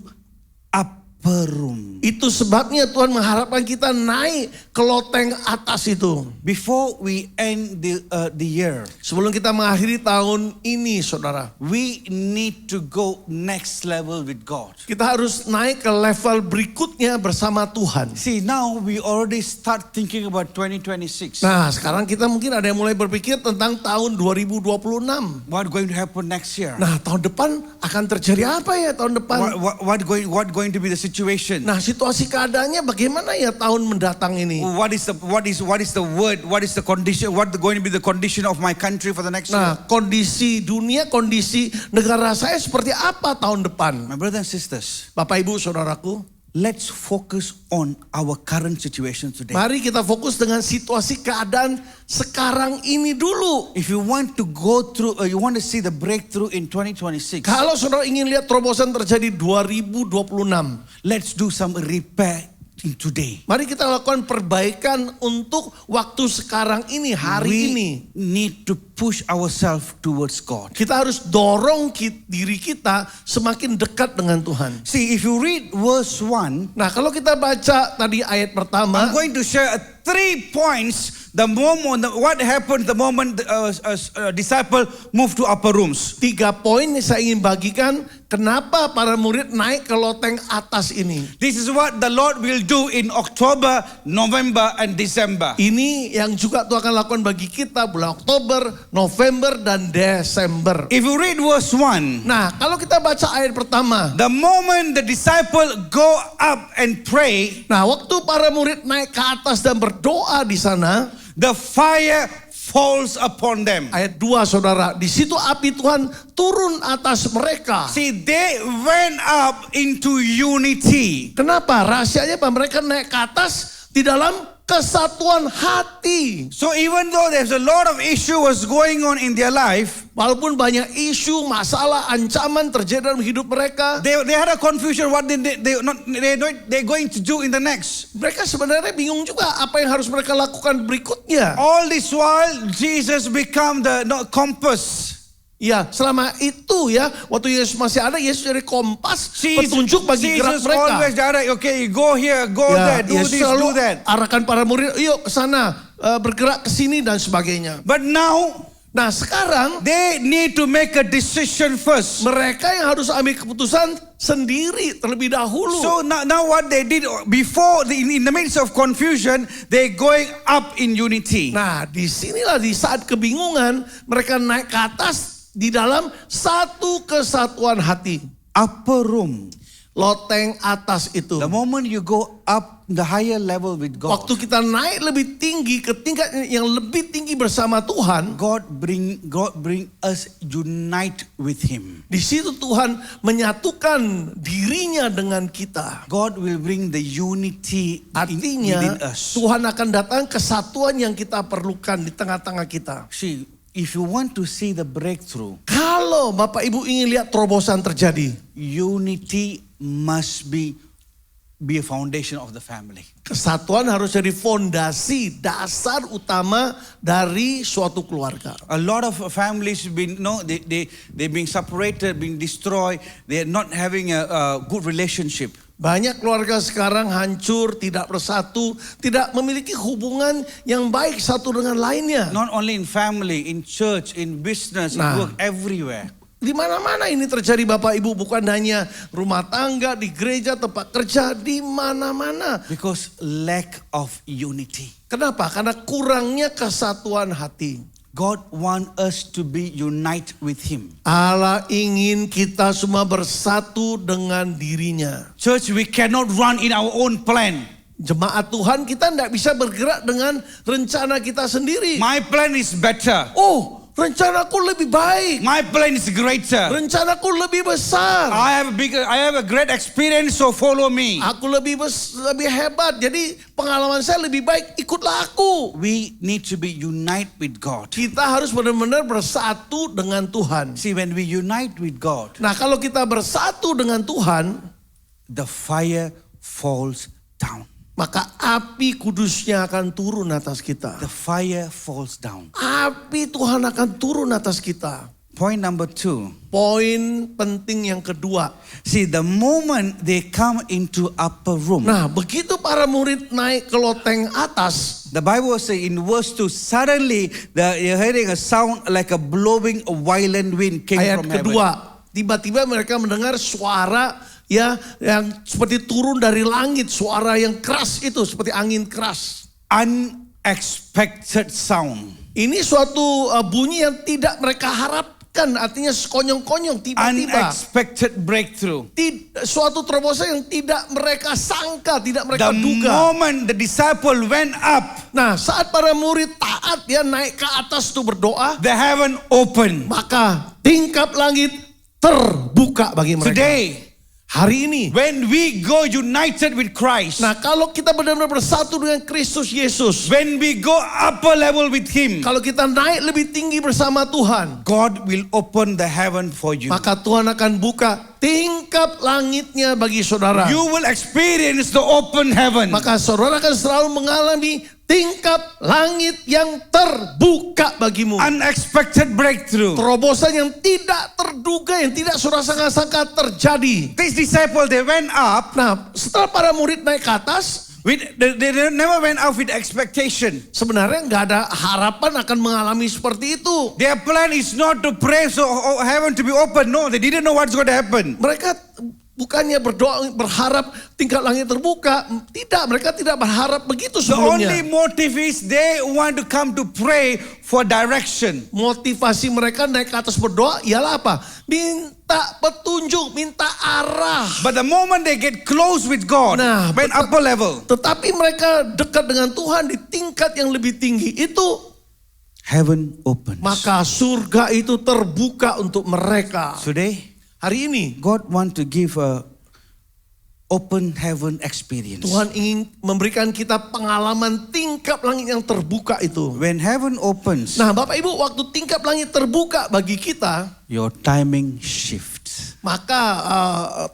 upper room. Itu sebabnya Tuhan mengharapkan kita naik ke loteng atas itu. Before we end the year, Sebelum kita mengakhiri tahun ini, saudara, we need to go next level with God. kita harus naik ke level berikutnya bersama Tuhan. See, now we already start thinking about 2026. Nah, sekarang kita mungkin ada yang mulai berpikir tentang tahun 2026. What going to happen next year? Nah, tahun depan akan terjadi apa ya tahun depan? What going to be the situation? Nah, situasi keadaannya bagaimana ya tahun mendatang ini? What is the word? What is the condition? What going to be the condition of my country for the next Nah, year? kondisi dunia, kondisi negara saya seperti apa tahun depan? My brothers and sisters, Bapak Ibu Saudaraku, let's focus on our current situation today. mari kita fokus dengan situasi keadaan sekarang ini dulu. If you want to go through, you want to see the breakthrough in 2026, Kalau saudara ingin lihat terobosan terjadi 2026, let's do some repair in today. mari kita lakukan perbaikan untuk waktu sekarang ini, hari ini. We need to push ourselves towards God. Kita harus dorong diri kita semakin dekat dengan Tuhan. See, if you read verse 1, Nah, kalau kita baca tadi ayat pertama, I'm going to share 3 points. The moment, what happened the moment disciple moved to upper rooms. 3 poin yang saya ingin bagikan kenapa para murid naik ke loteng atas ini. This is what the Lord will do in October, November, and December. Ini yang juga Tuhan akan lakukan bagi kita bulan Oktober, November, dan Desember. If you read verse 1, Nah, kalau kita baca ayat pertama. the moment the disciple go up and pray, Nah, waktu para murid naik ke atas dan berdoa di sana. the fire falls upon them. Ayat 2, saudara. Di situ api Tuhan turun atas mereka. See, they went up into unity. Kenapa? Rahasianya apa? Mereka naik ke atas di dalam kesatuan hati. So even though there's a lot of issue was going on in their life, Walaupun banyak isu, masalah, ancaman terjadi dalam hidup mereka. they had a confusion what they're going to do in the next. Mereka sebenarnya bingung juga apa yang harus mereka lakukan berikutnya. All this while, Jesus become the compass. Ya, selama itu ya, waktu Yesus masih ada, Yesus jadi kompas, petunjuk bagi gerak Jesus mereka. always direct, okay, go here, go there, do Yesus this, selalu do that. arahkan para murid, yuk ke sana, bergerak ke sini dan sebagainya. But now, Nah, sekarang they need to make a decision first. mereka yang harus ambil keputusan sendiri terlebih dahulu. So now what they did before, in the midst of confusion, they going up in unity. Nah, disinilah di saat kebingungan, mereka naik ke atas di dalam satu kesatuan hati. Upper room. Loteng atas itu. The moment you go up the higher level with God, Waktu kita naik lebih tinggi ke tingkat yang lebih tinggi bersama Tuhan, God bring us unite with Him. di situ Tuhan menyatukan dirinya dengan kita. God will bring the unity within Artinya us. Tuhan akan datang kesatuan yang kita perlukan di tengah-tengah kita. See, if you want to see the breakthrough, Kalau Bapak Ibu ingin lihat terobosan terjadi, unity must be a foundation of the family. kesatuan harus jadi fondasi dasar utama dari suatu keluarga. A lot of families they've been separated, been destroyed. They're not having a good relationship. Banyak keluarga sekarang hancur, tidak bersatu, tidak memiliki hubungan yang baik satu dengan lainnya. Not only in family, in church, in business, in Nah. work, everywhere. Di mana-mana ini terjadi Bapak Ibu, bukan hanya rumah tangga, di gereja, tempat kerja, di mana-mana. Because lack of unity. Kenapa? Karena kurangnya kesatuan hati. God want us to be united with Him. Allah ingin kita semua bersatu dengan dirinya. Church, we cannot run in our own plan. Jemaat Tuhan, kita tidak bisa bergerak dengan rencana kita sendiri. My plan is better. Oh, rencanaku lebih baik. My plan is greater. Rencanaku lebih besar. I have a great experience, so follow me. Aku lebih hebat. Jadi pengalaman saya lebih baik, ikutlah aku. We need to be united with God. Kita harus benar-benar bersatu dengan Tuhan. See, when we unite with God, Nah, kalau kita bersatu dengan Tuhan, the fire falls down. maka api kudusnya akan turun atas kita. The fire falls down. Api Tuhan akan turun atas kita. Point number 2. Poin penting yang kedua. See, the moment they come into upper room, Nah, begitu para murid naik ke loteng atas, the Bible says in verse 2, suddenly you're hearing a sound like a blowing a violent wind came ayat from heaven. kedua, tiba-tiba mereka mendengar suara ya yang seperti turun dari langit, suara yang keras itu seperti angin keras. Unexpected sound. Ini suatu bunyi yang tidak mereka harapkan, artinya sekonyong-konyong tiba-tiba. Unexpected breakthrough. Suatu terobosan yang tidak mereka sangka, tidak mereka The duga. moment the disciple went up, Nah, saat para murid taat ya naik ke atas tuh berdoa, the heaven opened. maka tingkap langit terbuka bagi mereka. Today, Hari ini. when we go united with Christ, Nah, kalau kita benar-benar bersatu dengan Kristus Yesus, when we go upper level with Him, kalau kita naik lebih tinggi bersama Tuhan, God will open the heaven for you. maka Tuhan akan buka tingkap langitnya bagi saudara. You will experience the open heaven. Maka saudara akan selalu mengalami tingkap langit yang terbuka bagimu. Unexpected breakthrough. Terobosan yang tidak terduga, yang tidak saudara sangka-sangka terjadi. These disciples, they went up. Nah, setelah para murid naik ke atas, They never went out with expectation. sebenarnya nggak ada harapan akan mengalami seperti itu. Their plan is not to pray so heaven to be open. No, they didn't know what's going to happen. Mereka bukannya berdoa berharap tingkap langit terbuka. Tidak, mereka tidak berharap begitu The only sebelumnya. motive is they want to come to pray for direction. Motivasi mereka naik ke atas berdoa ialah apa? Minta petunjuk, minta arah. But the moment they get close with God, Nah, went upper level, Tetapi mereka dekat dengan Tuhan di tingkat yang lebih tinggi itu, heaven opens. maka surga itu terbuka untuk mereka. Today, Hari ini God want to give a open heaven experience. Tuhan ingin memberikan kita pengalaman tingkap langit yang terbuka itu. When heaven opens, Nah, Bapak Ibu, waktu tingkap langit terbuka bagi kita, your timing shifts. maka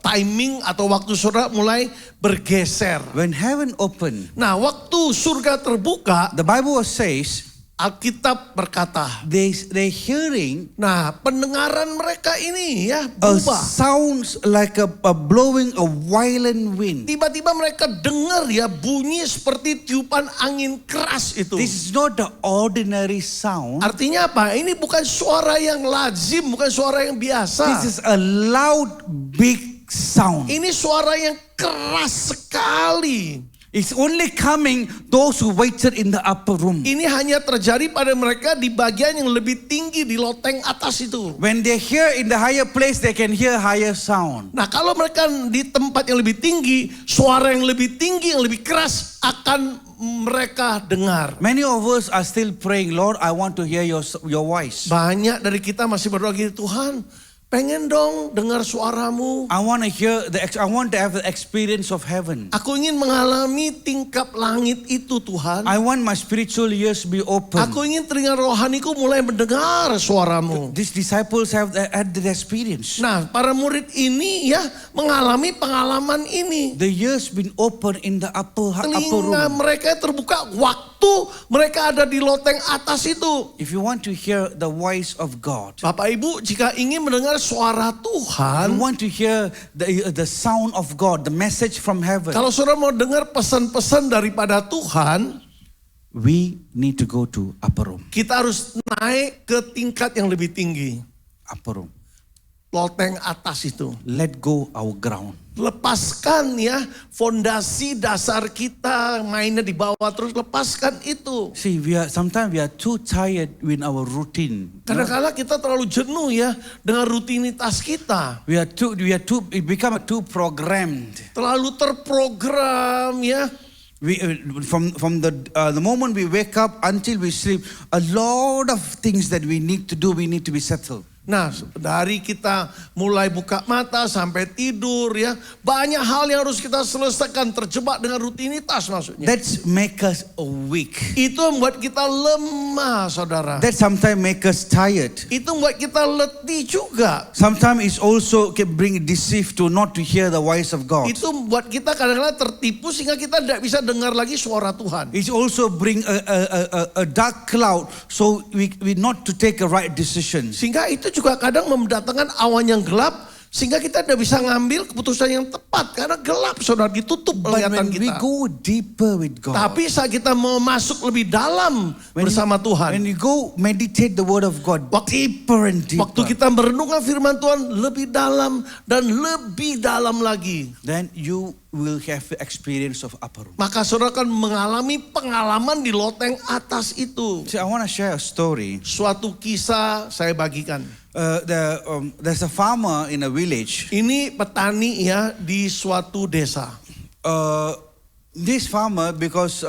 timing atau waktu saudara mulai bergeser. When heaven open, Nah, waktu surga terbuka, the Bible says Alkitab berkata, they hearing nah, pendengaran mereka ini ya a berubah. sounds like a blowing a violent wind. Tiba-tiba mereka dengar ya bunyi seperti tiupan angin keras itu. This is not the ordinary sound. Artinya apa? Ini bukan suara yang lazim, bukan suara yang biasa. This is a loud, big sound. Ini suara yang keras sekali. It's only coming those who waited in the upper room. Ini hanya terjadi pada mereka di bagian yang lebih tinggi di loteng atas itu. When they hear in the higher place, they can hear higher sound. Nah, kalau mereka di tempat yang lebih tinggi, suara yang lebih tinggi, yang lebih keras akan mereka dengar. Many of us are still praying, Lord, I want to hear your voice. Banyak dari kita masih berdoa gini, Tuhan, pengen dong dengar suaramu. I want to have the experience of heaven. Aku ingin mengalami tingkap langit itu, Tuhan. I want my spiritual ears to be open. Aku ingin telinga rohaniku mulai mendengar suaramu. These disciples had the experience. Nah, para murid ini ya mengalami pengalaman ini. The ears been open in the upper Telinga room. mereka terbuka waktu waktu mereka ada di loteng atas itu. If you want to hear the voice of God, Bapak Ibu, jika ingin mendengar suara you Tuhan, want to hear the sound of God, the message from heaven, kalau saudara mau dengar pesan-pesan daripada Tuhan, we need to go to upper room. kita harus naik ke tingkat yang lebih tinggi. Upper room. Loteng atas itu. Let go our ground. Lepaskan ya fondasi dasar kita, mainnya di bawah terus, lepaskan itu. See, sometimes we are too tired with our routine. Kadang-kadang kita terlalu jenuh ya dengan rutinitas kita. We become too programmed. Terlalu terprogram ya. From the moment we wake up until we sleep, a lot of things that we need to do, we need to be settled. Nah, dari kita mulai buka mata sampai tidur ya, banyak hal yang harus kita selesaikan, terjebak dengan rutinitas maksudnya. That's make us weak. Itu membuat kita lemah, saudara. That sometimes make us tired. Itu membuat kita letih juga. Sometimes it's also can bring deceive to not to hear the voice of God. Itu membuat kita kadang-kadang tertipu sehingga kita tidak bisa dengar lagi suara Tuhan. It also bring a dark cloud, so we not to take a right decision. Sehingga itu juga kadang mendatangkan awan yang gelap sehingga kita tidak bisa ngambil keputusan yang tepat karena gelap, saudara, ditutup But penglihatan when we kita. go deeper with God, Tapi saat kita mau masuk lebih dalam bersama Tuhan, when you go meditate the word of God deeper and deeper, waktu kita merenungkan firman Tuhan lebih dalam dan lebih dalam lagi, then you will have the experience of upper room. maka saudara akan mengalami pengalaman di loteng atas itu. See, I want to share a story. Suatu kisah saya bagikan. There's a farmer in a village. Ini petani ya di suatu desa. This farmer, because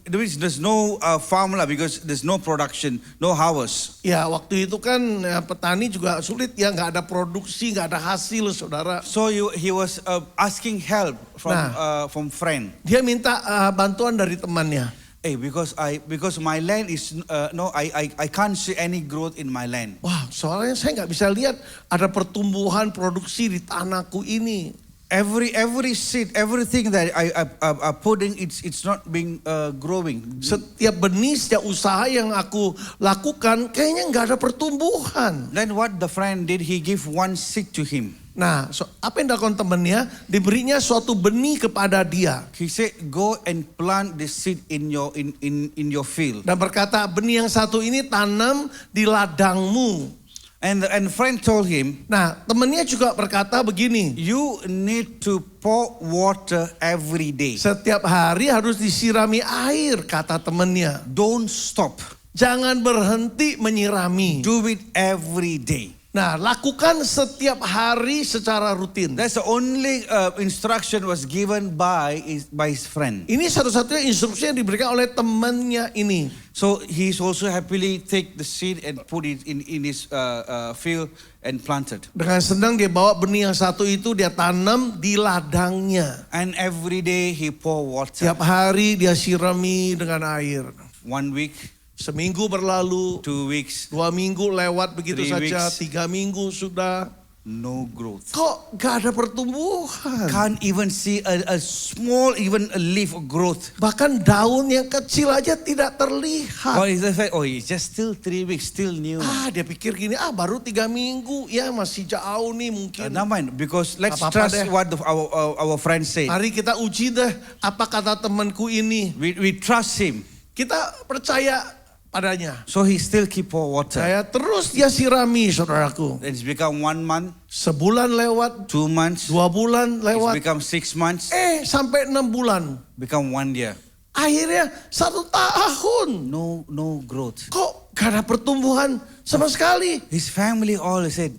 there's no farm lah, because there's no production, no harvest. Ya, waktu itu kan ya, petani juga sulit ya, nggak ada produksi, nggak ada hasil, saudara. So he was asking help from friend. Dia minta bantuan dari temannya. Hey, because my land is I can't see any growth in my land. Wah, soalnya saya nggak bisa lihat ada pertumbuhan produksi di tanahku ini. Every seed, everything that I putting, it's not being growing. Setiap benih, setiap usaha yang aku lakukan, kayaknya nggak ada pertumbuhan. Then what the friend did, he give one seed to him. Nah, apa yang dilakukan temannya? Diberinya suatu benih kepada dia. He said, go and plant the seed in your field. Dan berkata, benih yang satu ini tanam di ladangmu. And friend told him, Nah, temannya juga berkata begini, you need to pour water every day. setiap hari harus disirami air, kata temannya. Don't stop. Jangan berhenti menyirami. Do it every day. Nah, lakukan setiap hari secara rutin. That's the only instruction was given by his friend. Ini satu-satunya instruksi yang diberikan oleh temannya ini. So he's also happily take the seed and put it in his field and planted. Dengan senang dia bawa benih yang satu itu, dia tanam di ladangnya. And every day he pour water. Tiap hari dia sirami dengan air. 1 week, Seminggu berlalu, 2 weeks, 2 minggu lewat begitu 3 saja, weeks. 3 minggu sudah. no growth. Kok gak ada pertumbuhan? Can't even see a small, even a leaf of growth. Bahkan daun yang kecil aja tidak terlihat. Or is it like, it's just still 3 weeks, still new. Dia pikir gini, baru 3 minggu, ya masih jauh nih mungkin. Never mind, because let's Apa-apa trust deh. what our friend said. Mari kita uji deh apa kata temanku ini. We trust him. Kita percaya padanya. So he still keep pour water. Saya terus dia sirami, saudaraku. It's become 1 month, Sebulan lewat, 2 months, 2 bulan it's lewat, become 6 months, sampai 6 bulan. become 1 year. Akhirnya 1 tahun. No growth. Kok gak ada pertumbuhan sama sekali? His family all said,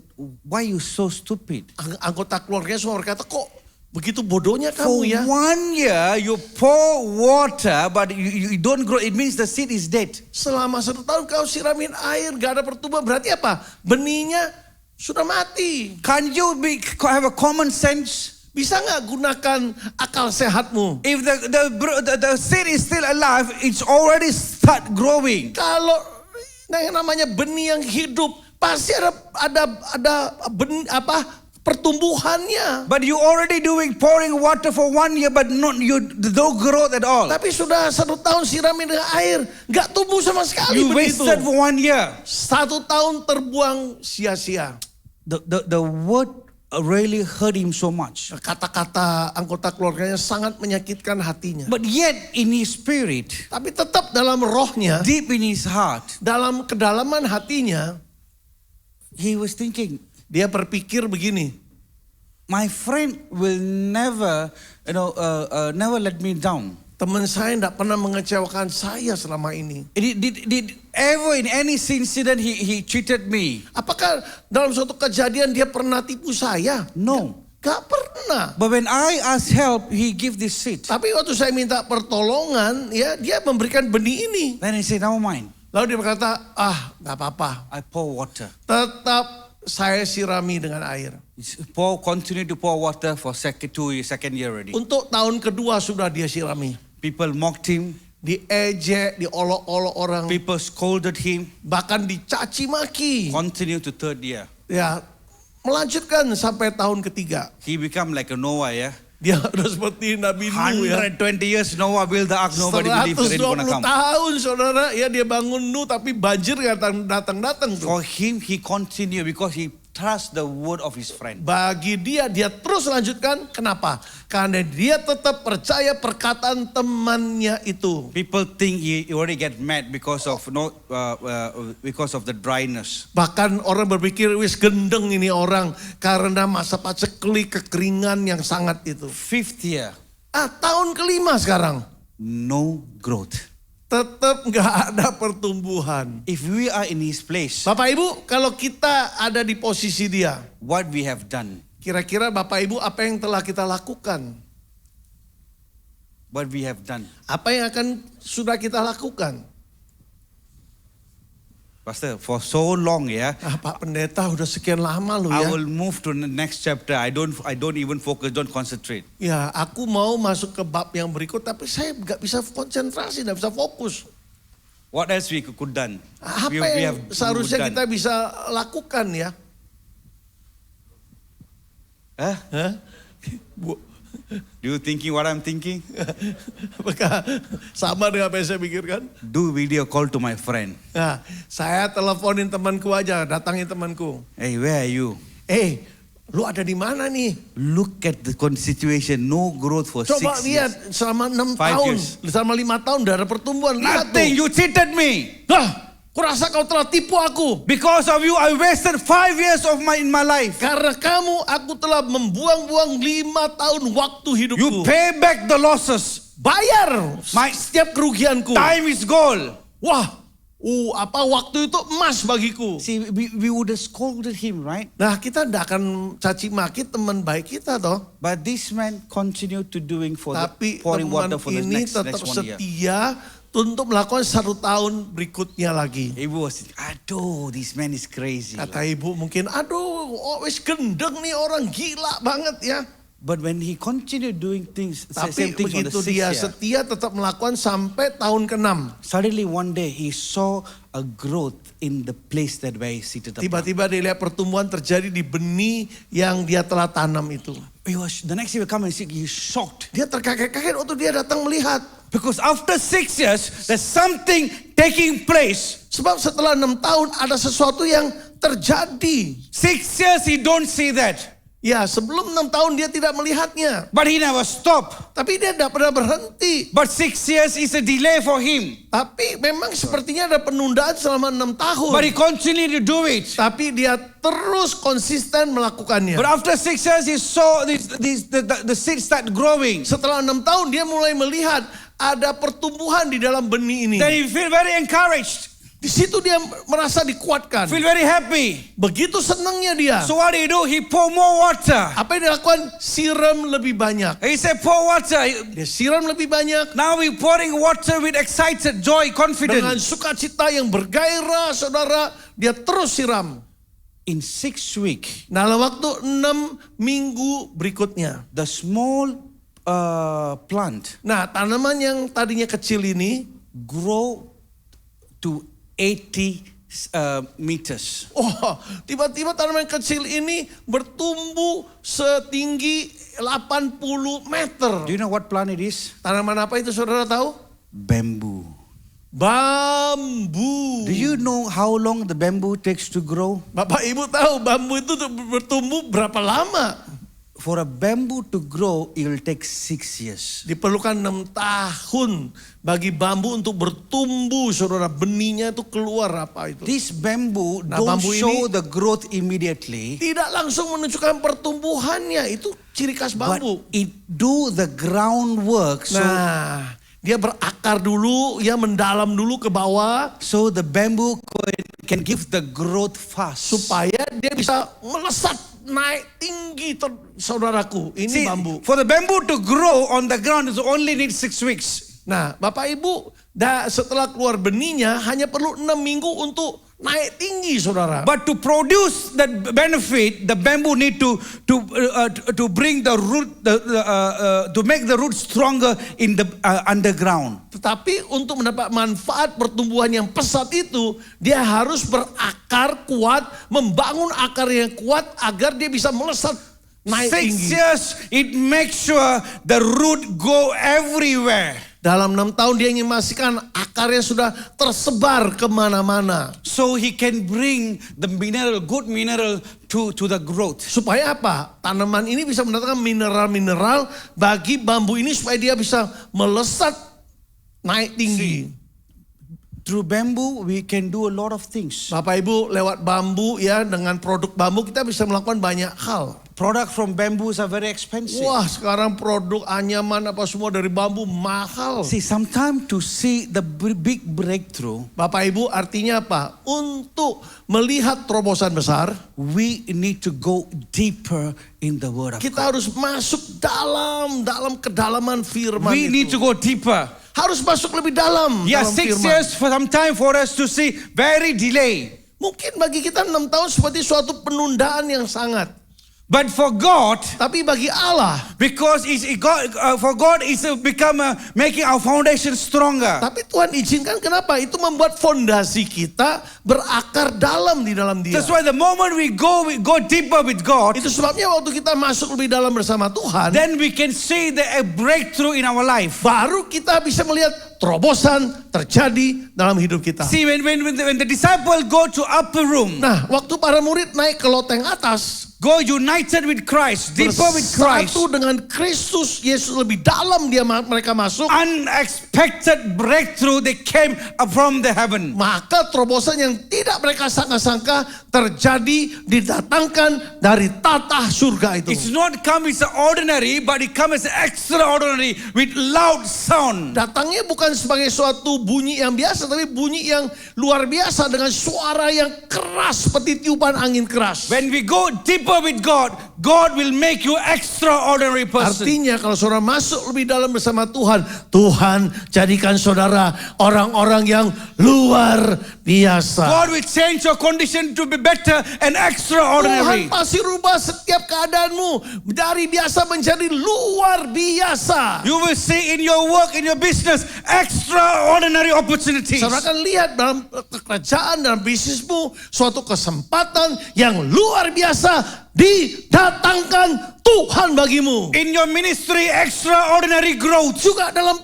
why you so stupid? Anggota keluarganya semua berkata, kok begitu bodohnya For kamu ya? 1 year you pour water but you don't grow. It means the seed is dead. Selama 1 tahun kau siramin air, gak ada pertumbuhan. Berarti apa? Benihnya sudah mati. Can't you have a common sense? Bisa gak gunakan akal sehatmu? If the seed is still alive, it's already start growing. Kalau yang namanya benih yang hidup, pasti ada benih, pertumbuhannya. But you already doing pouring water for 1 year, but no growth at all. Tapi sudah 1 tahun siramin dengan air, nggak tumbuh sama sekali You begitu. wasted for 1 year. 1 tahun terbuang sia-sia. The word really hurt him so much. Kata-kata anggota keluarganya sangat menyakitkan hatinya. But yet in his spirit, Tapi tetap dalam rohnya, deep in his heart, dalam kedalaman hatinya, he was thinking, dia berpikir begini, my friend will never, never let me down. teman saya tidak pernah mengecewakan saya selama ini. Did ever in any incident he cheated me? Apakah dalam suatu kejadian dia pernah tipu saya? No. Gak pernah. But when I ask help, he give this seed. Tapi waktu saya minta pertolongan, ya dia memberikan benih ini. Then he said, never mind. Lalu dia berkata, gak apa-apa. I pour water. Tetap saya sirami dengan air. Continue to pour water for second year already. Untuk tahun kedua sudah dia sirami. People mocked him. Diejek, diolok-olok orang. People scolded him. Bahkan dicaci maki. Continue to third year. Ya, melanjutkan sampai tahun ketiga. He become like a Noah, yeah. Dia udah seperti Nabi Nuh ya. 120 years Noah built the ark, nobody believed the rain gonna 120 come. tahun saudara, ya dia bangun Nuh tapi banjir datang tuh. For him, he continued because he trust the word of his friend. Bagi dia terus lanjutkan. Kenapa? Karena dia tetap percaya perkataan temannya itu. People think he already get mad because of because of the dryness. Bahkan orang berpikir wis gendeng ini orang karena masa paceklik kekeringan yang sangat itu. Fifth year, Tahun kelima sekarang. no growth. Tetap nggak ada pertumbuhan. If we are in his place, Bapak Ibu, kalau kita ada di posisi dia, what we have done, kira-kira Bapak Ibu apa yang telah kita lakukan? what we have done. Apa yang akan sudah kita lakukan? Pastor, for so long, yeah, Pak Pendeta udah sekian lama loh I ya. will move to the next chapter. I don't even focus, don't concentrate. Ya, aku mau masuk ke bab yang berikut, tapi saya nggak bisa konsentrasi, nggak bisa fokus. What else we could done? Apa We yang seharusnya done. kita bisa lakukan ya? Huh? Hah? Bu, Do you thinking what I'm thinking? apakah sama dengan apa yang saya pikirkan? Do video call to my friend. Nah, saya teleponin temanku aja, datangin temanku. Hey, where are you? Lu ada di mana nih? Look at the situation. No growth for Coba 6 lihat years. selama 6 5 tahun, years. selama 5 tahun udah ada pertumbuhan. Lihat Nothing. tuh. You cheated me. Lah, kurasa kau telah tipu aku. Because of you, I wasted 5 years of in my life. Karena kamu, aku telah membuang-buang 5 tahun waktu hidupku. You pay back the losses. Bayar My setiap kerugianku. time is gold. Wah, waktu itu emas bagiku. See, we would have scolded him, right? Nah, kita tidak akan caci maki teman baik kita toh. But this man continued to doing for Tapi the pouring teman water for the ini next tetap 1 year. setia untuk melakukan 1 tahun berikutnya lagi. Ibu was thinking, aduh, this man is crazy. Kata ibu mungkin, wis gendeng nih orang gila banget ya. But when he continued doing things, Tapi same things on the begitu 6th dia year, setia tetap melakukan sampai tahun ke-6. suddenly one day he saw a growth in the place that where he seated upon. Tiba-tiba dia lihat pertumbuhan terjadi di benih yang dia telah tanam itu. The next year come and see, he's shocked. Dia terkaget-kaget waktu dia datang melihat. Because after 6 years, there's something taking place. Sebab setelah 6 tahun ada sesuatu yang terjadi. 6 years he don't see that. Ya, sebelum 6 tahun dia tidak melihatnya. But he never stopped. Tapi dia tidak pernah berhenti. But 6 years is a delay for him. Tapi memang sepertinya ada penundaan selama 6 tahun. But he continued to do it. Tapi dia terus konsisten melakukannya. But after 6 years, he saw the seeds start growing. Setelah 6 tahun dia mulai melihat ada pertumbuhan di dalam benih ini. Then he feel very encouraged. Di situ dia merasa dikuatkan. Feel very happy. Begitu senangnya dia. So what do? He pour more water. Apa yang dilakukan? Siram lebih banyak. He said, pour water. Dia siram lebih banyak. Now we pouring water with excited joy, Dengan confidence. sukacita yang bergairah, saudara. Dia terus siram. In 6 weeks, Dalam waktu 6 minggu berikutnya. the small plant Nah, tanaman yang tadinya kecil ini grow to 80 meters. Oh, tiba-tiba tanaman kecil ini bertumbuh setinggi 80 meter. Do you know what plant it is? Tanaman apa itu saudara tahu? Bamboo. Bambu. Do you know how long the bamboo takes to grow? Bapak Ibu tahu bambu itu bertumbuh berapa lama? For a bamboo to grow, it will take 6 years. Diperlukan 6 tahun bagi bambu untuk bertumbuh, saudara. Benihnya itu keluar apa itu? This bamboo Nah, don't bambu show ini the growth immediately, Tidak langsung menunjukkan pertumbuhannya. Itu ciri khas but bambu. it do the groundwork. Nah, dia berakar dulu, ya mendalam dulu ke bawah. So the bamboo can give the growth fast. Supaya dia bisa melesat naik tinggi, saudaraku. Ini See, bambu. for the bamboo to grow on the ground, it only needs 6 weeks. Nah, Bapak Ibu, setelah keluar benihnya hanya perlu 6 minggu untuk naik tinggi, saudara. But to produce that benefit, the bamboo need to bring the root, to make the root stronger in the underground. Tetapi untuk mendapat manfaat pertumbuhan yang pesat itu, dia harus berakar kuat, membangun akar yang kuat agar dia bisa melesat naik 6 tinggi. years, it makes sure the root go everywhere. Dalam 6 tahun dia ingin memastikan akarnya sudah tersebar kemana-mana. So he can bring the mineral, good mineral to the growth. Supaya apa? Tanaman ini bisa mendatangkan mineral-mineral bagi bambu ini supaya dia bisa melesat naik tinggi. Through bamboo, we can do a lot of things. Bapak Ibu, lewat bambu ya, dengan produk bambu kita bisa melakukan banyak hal. Product from bamboos are very expensive. Wah, sekarang produk anyaman apa semua dari bambu mahal. See, sometimes to see the big breakthrough, Bapak Ibu, artinya apa? Untuk melihat terobosan besar, we need to go deeper in the word of kita God. harus masuk dalam kedalaman firman We need itu. to go deeper. Harus masuk lebih dalam. Yeah, dalam 6 firman. years for some time for us to see very delay. Mungkin bagi kita 6 tahun seperti suatu penundaan yang sangat. But for God, Tapi bagi Allah, because for God is become making our foundation stronger. tapi Tuhan izinkan kenapa? Itu membuat fondasi kita berakar dalam di dalam Dia. That's why the moment we go deeper with God, Itu sebabnya waktu kita masuk lebih dalam bersama Tuhan, then we can see a breakthrough in our life. baru kita bisa melihat terobosan terjadi dalam hidup kita. See, when the disciple go to upper room, Nah, waktu para murid naik ke loteng atas, go united with Christ, deeper with Christ, bersatu dengan Kristus Yesus lebih dalam mereka masuk, unexpected breakthrough they came from the heaven. maka terobosan yang tidak mereka sangka-sangka terjadi, didatangkan dari tatah surga itu. It's not come as ordinary, but it comes as extraordinary with loud sound. Datangnya bukan sebagai suatu bunyi yang biasa, tapi bunyi yang luar biasa dengan suara yang keras seperti tiupan angin keras. When we go deeper with God, God will make you extraordinary person. Artinya kalau saudara masuk lebih dalam bersama Tuhan, Tuhan jadikan saudara orang-orang yang luar biasa. God will change your condition to be better and Tuhan extraordinary. pasti rubah setiap keadaanmu dari biasa menjadi luar biasa. You will see in your work, in your business, extraordinary opportunities. Saudara akan lihat dalam pekerjaan, dalam bisnismu, suatu kesempatan yang luar biasa didatangkan Tuhan bagimu. In your ministry, extraordinary growth. Juga dalam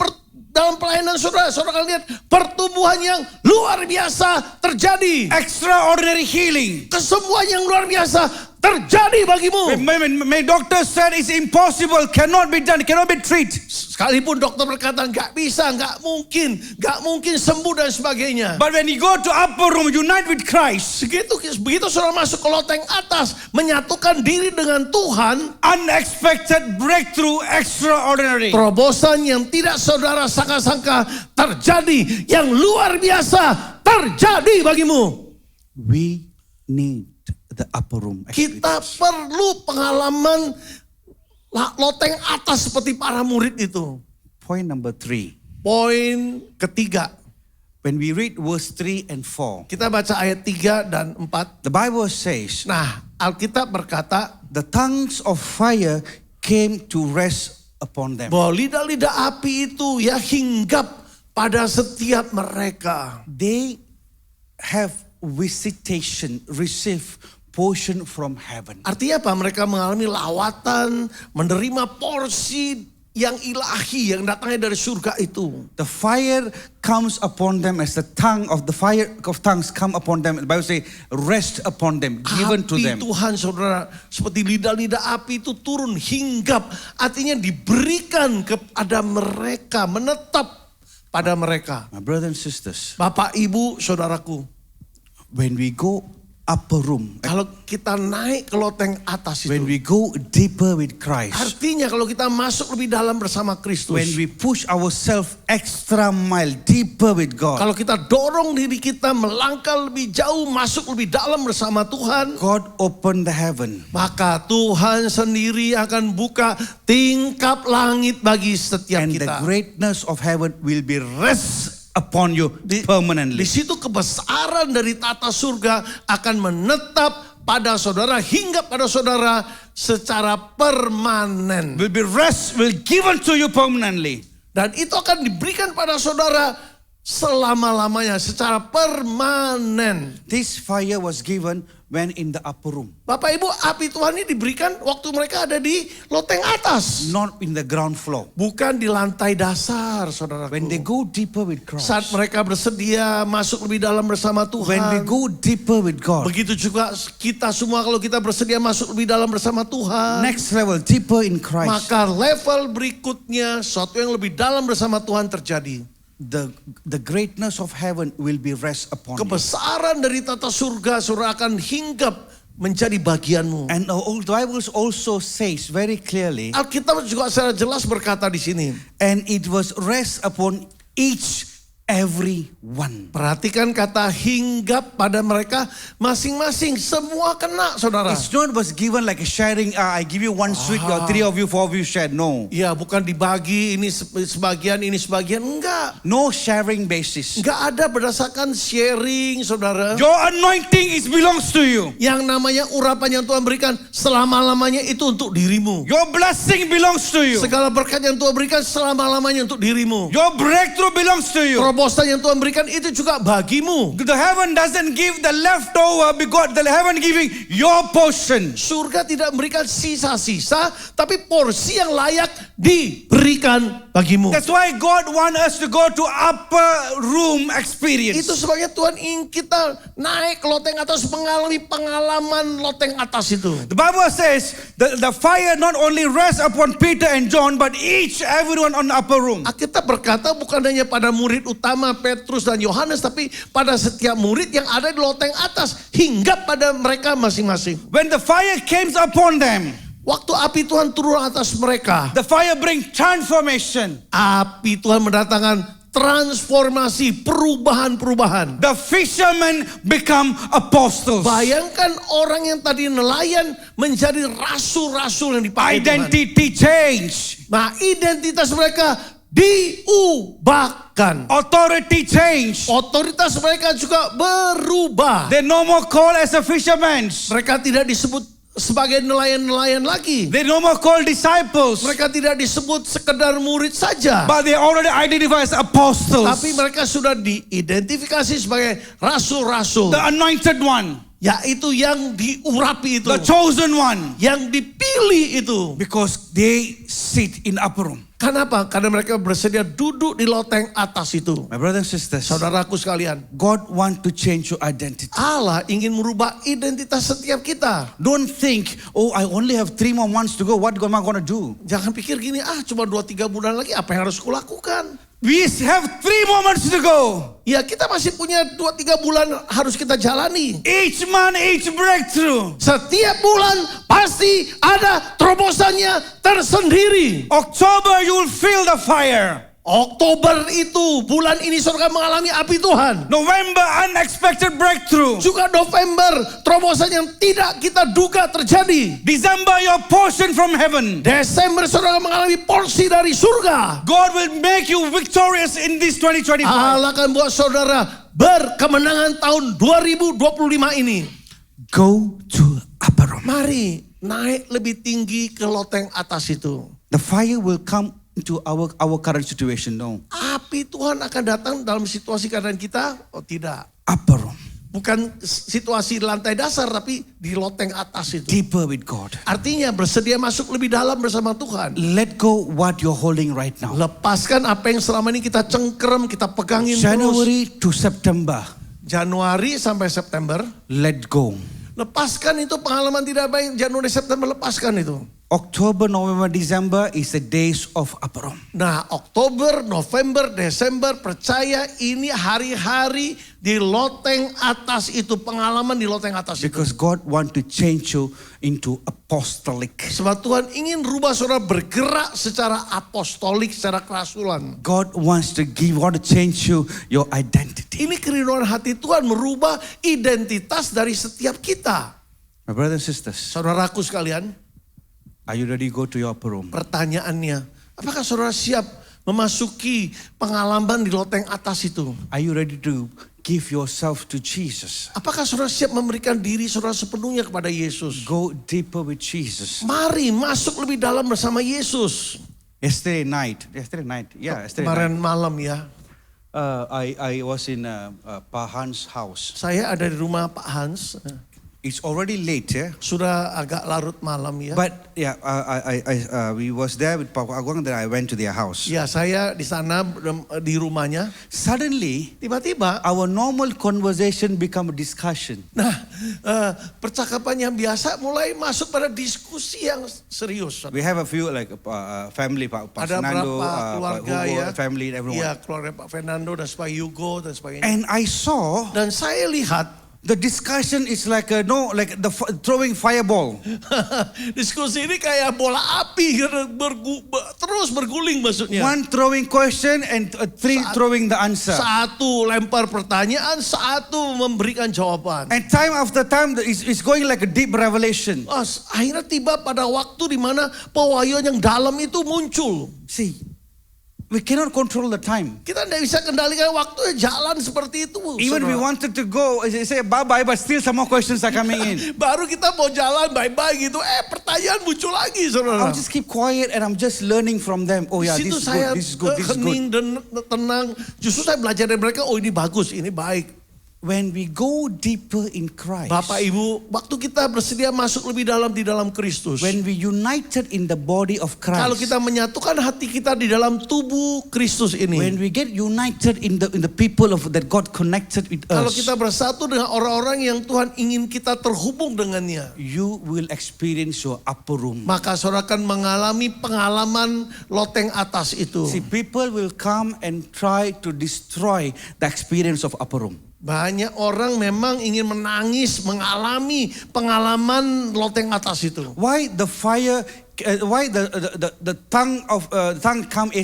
pelayanan saudara akan lihat pertumbuhan yang luar biasa terjadi. Extraordinary healing. Kesembuhan yang luar biasa terjadi bagimu. My doctor said it's impossible, cannot be done, cannot be treated. Sekalipun dokter berkata nggak bisa, nggak mungkin sembuh dan sebagainya. But when you go to upper room, unite with Christ, Begitu saudara masuk ke loteng atas, menyatukan diri dengan Tuhan, unexpected breakthrough, extraordinary. terobosan yang tidak saudara sangka-sangka terjadi, yang luar biasa terjadi bagimu. We need the upper room Kita experience. perlu pengalaman loteng atas seperti para murid itu. Point number 3. Poin ketiga, When we read verse 3 and 4, kita baca ayat 3 dan 4. the Bible says, Nah, Alkitab berkata the tongues of fire came to rest upon them. bahwa lidah-lidah api itu ya hinggap pada setiap mereka. They have visitation, receive portion from heaven. Artinya apa? Mereka mengalami lawatan, menerima porsi yang ilahi yang datangnya dari surga itu. The fire comes upon them as the tongue of the fire of tongues come upon them. The Bible says, rest upon them, given to Api them. Tuhan saudara, seperti lidah-lidah api itu turun hinggap. Artinya diberikan kepada mereka, menetap pada mereka. My brothers and sisters, Bapak, Ibu, saudaraku. when we go upper room, Kalau kita naik ke loteng atas when itu. we go deeper with Christ, Artinya kalau kita masuk lebih dalam bersama Kristus. when we push ourselves extra mile deeper with God, Kalau kita dorong diri kita melangkah lebih jauh, masuk lebih dalam bersama Tuhan. God opened the heaven. Maka Tuhan sendiri akan buka tingkap langit bagi setiap And the kita. greatness of heaven will be rest upon you Di permanently. situ kebesaran dari tata surga akan menetap pada saudara, hingga pada saudara secara permanen. Will be rest, will given to you permanently. Dan itu akan diberikan pada saudara selama-lamanya, secara permanen. This fire was given when in the upper room, Bapak Ibu, api Tuhan ini diberikan waktu mereka ada di loteng atas. not in the ground floor. Bukan di lantai dasar, saudara. When they go deeper with Christ, Saat mereka bersedia masuk lebih dalam bersama when we Tuhan. go deeper with God, Begitu juga kita semua kalau kita bersedia masuk lebih dalam bersama Tuhan. next level, deeper in Christ, Maka level berikutnya, sesuatu yang lebih dalam bersama Tuhan terjadi. the greatness of heaven will be rest upon you. Kebesaran dari tata surga, saudara, akan hinggap menjadi bagianmu. And the Bible also says very clearly, Alkitab juga secara jelas berkata di sini. and it was rest upon each every one. Perhatikan kata hinggap pada mereka masing-masing. Semua kena, saudara. It's not was given like a sharing. I give you one sweet, or 3 of you, 4 of you share. No, Ya, bukan dibagi ini sebagian, ini sebagian. Enggak. no sharing basis. Enggak ada berdasarkan sharing, saudara. Your anointing is belongs to you. Yang namanya urapan yang Tuhan berikan selama-lamanya itu untuk dirimu. Your blessing belongs to you. Segala berkat yang Tuhan berikan selama-lamanya untuk dirimu. Your breakthrough belongs to you. Terobosan yang Tuhan berikan itu juga bagimu. The heaven doesn't give the leftover, because the heaven giving your portion. Surga tidak memberikan sisa-sisa, tapi porsi yang layak diberikan bagimu. That's why God want us to go to upper room experience. Itu sebabnya Tuhan ingin kita naik ke loteng atas, mengalami pengalaman loteng atas itu. The Bible says the fire not only rests upon Peter and John, but each everyone on the upper room. Alkitab berkata bukan hanya pada murid utama Petrus dan Yohanes, tapi pada setiap murid yang ada di loteng atas, hingga pada mereka masing-masing. When the fire came upon them, Waktu api Tuhan turun atas mereka, the fire bring transformation. api Tuhan mendatangkan transformasi, perubahan-perubahan. The fishermen become apostles. Bayangkan orang yang tadi nelayan menjadi rasul-rasul yang dipakai Tuhan. Identity change. Nah, identitas mereka diubahkan. Authority change. Otoritas mereka juga berubah. They no more call as a fishermen. Mereka tidak disebut sebagai nelayan-nelayan lagi. They no more call disciples. Mereka tidak disebut sekedar murid saja. But they already identify as apostles. Tapi mereka sudah diidentifikasi sebagai rasul-rasul. The anointed one. Yaitu yang diurapi itu. The chosen one. Yang dipilih itu. Because they sit in upper room. Kenapa? Karena mereka bersedia duduk di loteng atas itu. My brothers and sisters, Saudaraku sekalian, God want to change your identity. Allah ingin merubah identitas setiap kita. Don't think, oh, I only have 3 more months to go. What am I going to do? Jangan pikir gini, cuma 2-3 bulan lagi apa yang harus kulakukan? We have 3 more months to go. Ya, kita masih punya 2-3 bulan harus kita jalani. Each month, each breakthrough. Setiap bulan pasti ada terobosannya tersendiri. October, you will feel the fire. Oktober itu, bulan ini saudara mengalami api Tuhan. November, unexpected breakthrough. Juga November, terobosan yang tidak kita duga terjadi. December, your portion from heaven. Desember saudara mengalami porsi dari surga. God will make you victorious in this 2025. Allah akan buat saudara berkemenangan tahun 2025 ini. Go to upper room. Mari naik lebih tinggi ke loteng atas itu. The fire will come into our current situation. No. Api Tuhan akan datang dalam situasi keadaan kita? Oh tidak. Upper room. Bukan situasi lantai dasar, tapi di loteng atas itu. Deeper with God. Artinya bersedia masuk lebih dalam bersama Tuhan. Let go what you're holding right now. Lepaskan apa yang selama ini kita cengkerem, kita pegangin terus. January to September. Januari sampai September. Let go. Lepaskan itu pengalaman tidak baik. Januari, September, lepaskan itu. October, November, December is the days of upper room. Nah, Oktober, November, Desember, percaya ini hari-hari di loteng atas itu. Pengalaman di loteng atas itu. Because God want to change you into apostolic. Sebab Tuhan ingin rubah saudara bergerak secara apostolik, secara kerasulan. God wants to change you your identity. Ini kerinduan hati Tuhan merubah identitas dari setiap kita. My brothers and sisters, Saudaraku sekalian, are you ready to go to your upper room? pertanyaannya, apakah saudara siap memasuki pengalaman di loteng atas itu? Are you ready to give yourself to Jesus? Apakah saudara siap memberikan diri saudara sepenuhnya kepada Yesus? Go deeper with Jesus. Mari masuk lebih dalam bersama Yesus. Yesterday night, Kemarin malam ya, I was in Pa Hans' house. saya ada di rumah Pak Hans. It's already late, yeah. Sudah agak larut malam ya. But yeah, we was there with Pak Agwang. Then I went to their house. Ya, saya di sana di rumahnya. Suddenly, Tiba-tiba, our normal conversation become a discussion. nah, percakapan yang biasa mulai masuk pada diskusi yang serius. We have a few like family, Pak Ada Fernando, berapa Pak keluarga Hugo, ya, family, and everyone. Iya, keluarga Pak Fernando dan Pak Hugo dan sebagainya. And I saw Dan saya lihat the discussion is like throwing fireball. diskusi ini kayak bola api terus berguling maksudnya. One throwing question and three throwing the answer. Satu lempar pertanyaan, satu memberikan jawaban. And time after time, it's going like a deep revelation. Akhirnya tiba pada waktu di mana pewahyuan yang dalam itu muncul. See, we cannot control the time. Kita tidak bisa kendalikan waktu, jalan seperti itu. Even we saudara. wanted to go, say bye-bye, but still some more questions are coming in. Baru kita mau jalan bye-bye gitu, pertanyaan muncul lagi, saudara. I'll just keep quiet and I'm just learning from them. Oh yeah, Di situ this is saya good, this is good, this is good. hening dan tenang. Justru saya belajar dari mereka, oh ini bagus, ini baik. When we go deeper in Christ, Bapak Ibu, waktu kita bersedia masuk lebih dalam di dalam Kristus. when we united in the body of Kalau Christ, kita menyatukan hati kita di dalam tubuh Kristus ini. when we get united in the people that God connected with Kalau us, kita bersatu dengan orang-orang yang Tuhan ingin kita terhubung dengannya. you will experience your upper room. Maka saudara akan mengalami pengalaman loteng atas itu. See, people will come and try to destroy the experience of upper room. Banyak orang memang ingin menangis, mengalami pengalaman loteng atas itu. Why the fire? Why the tongue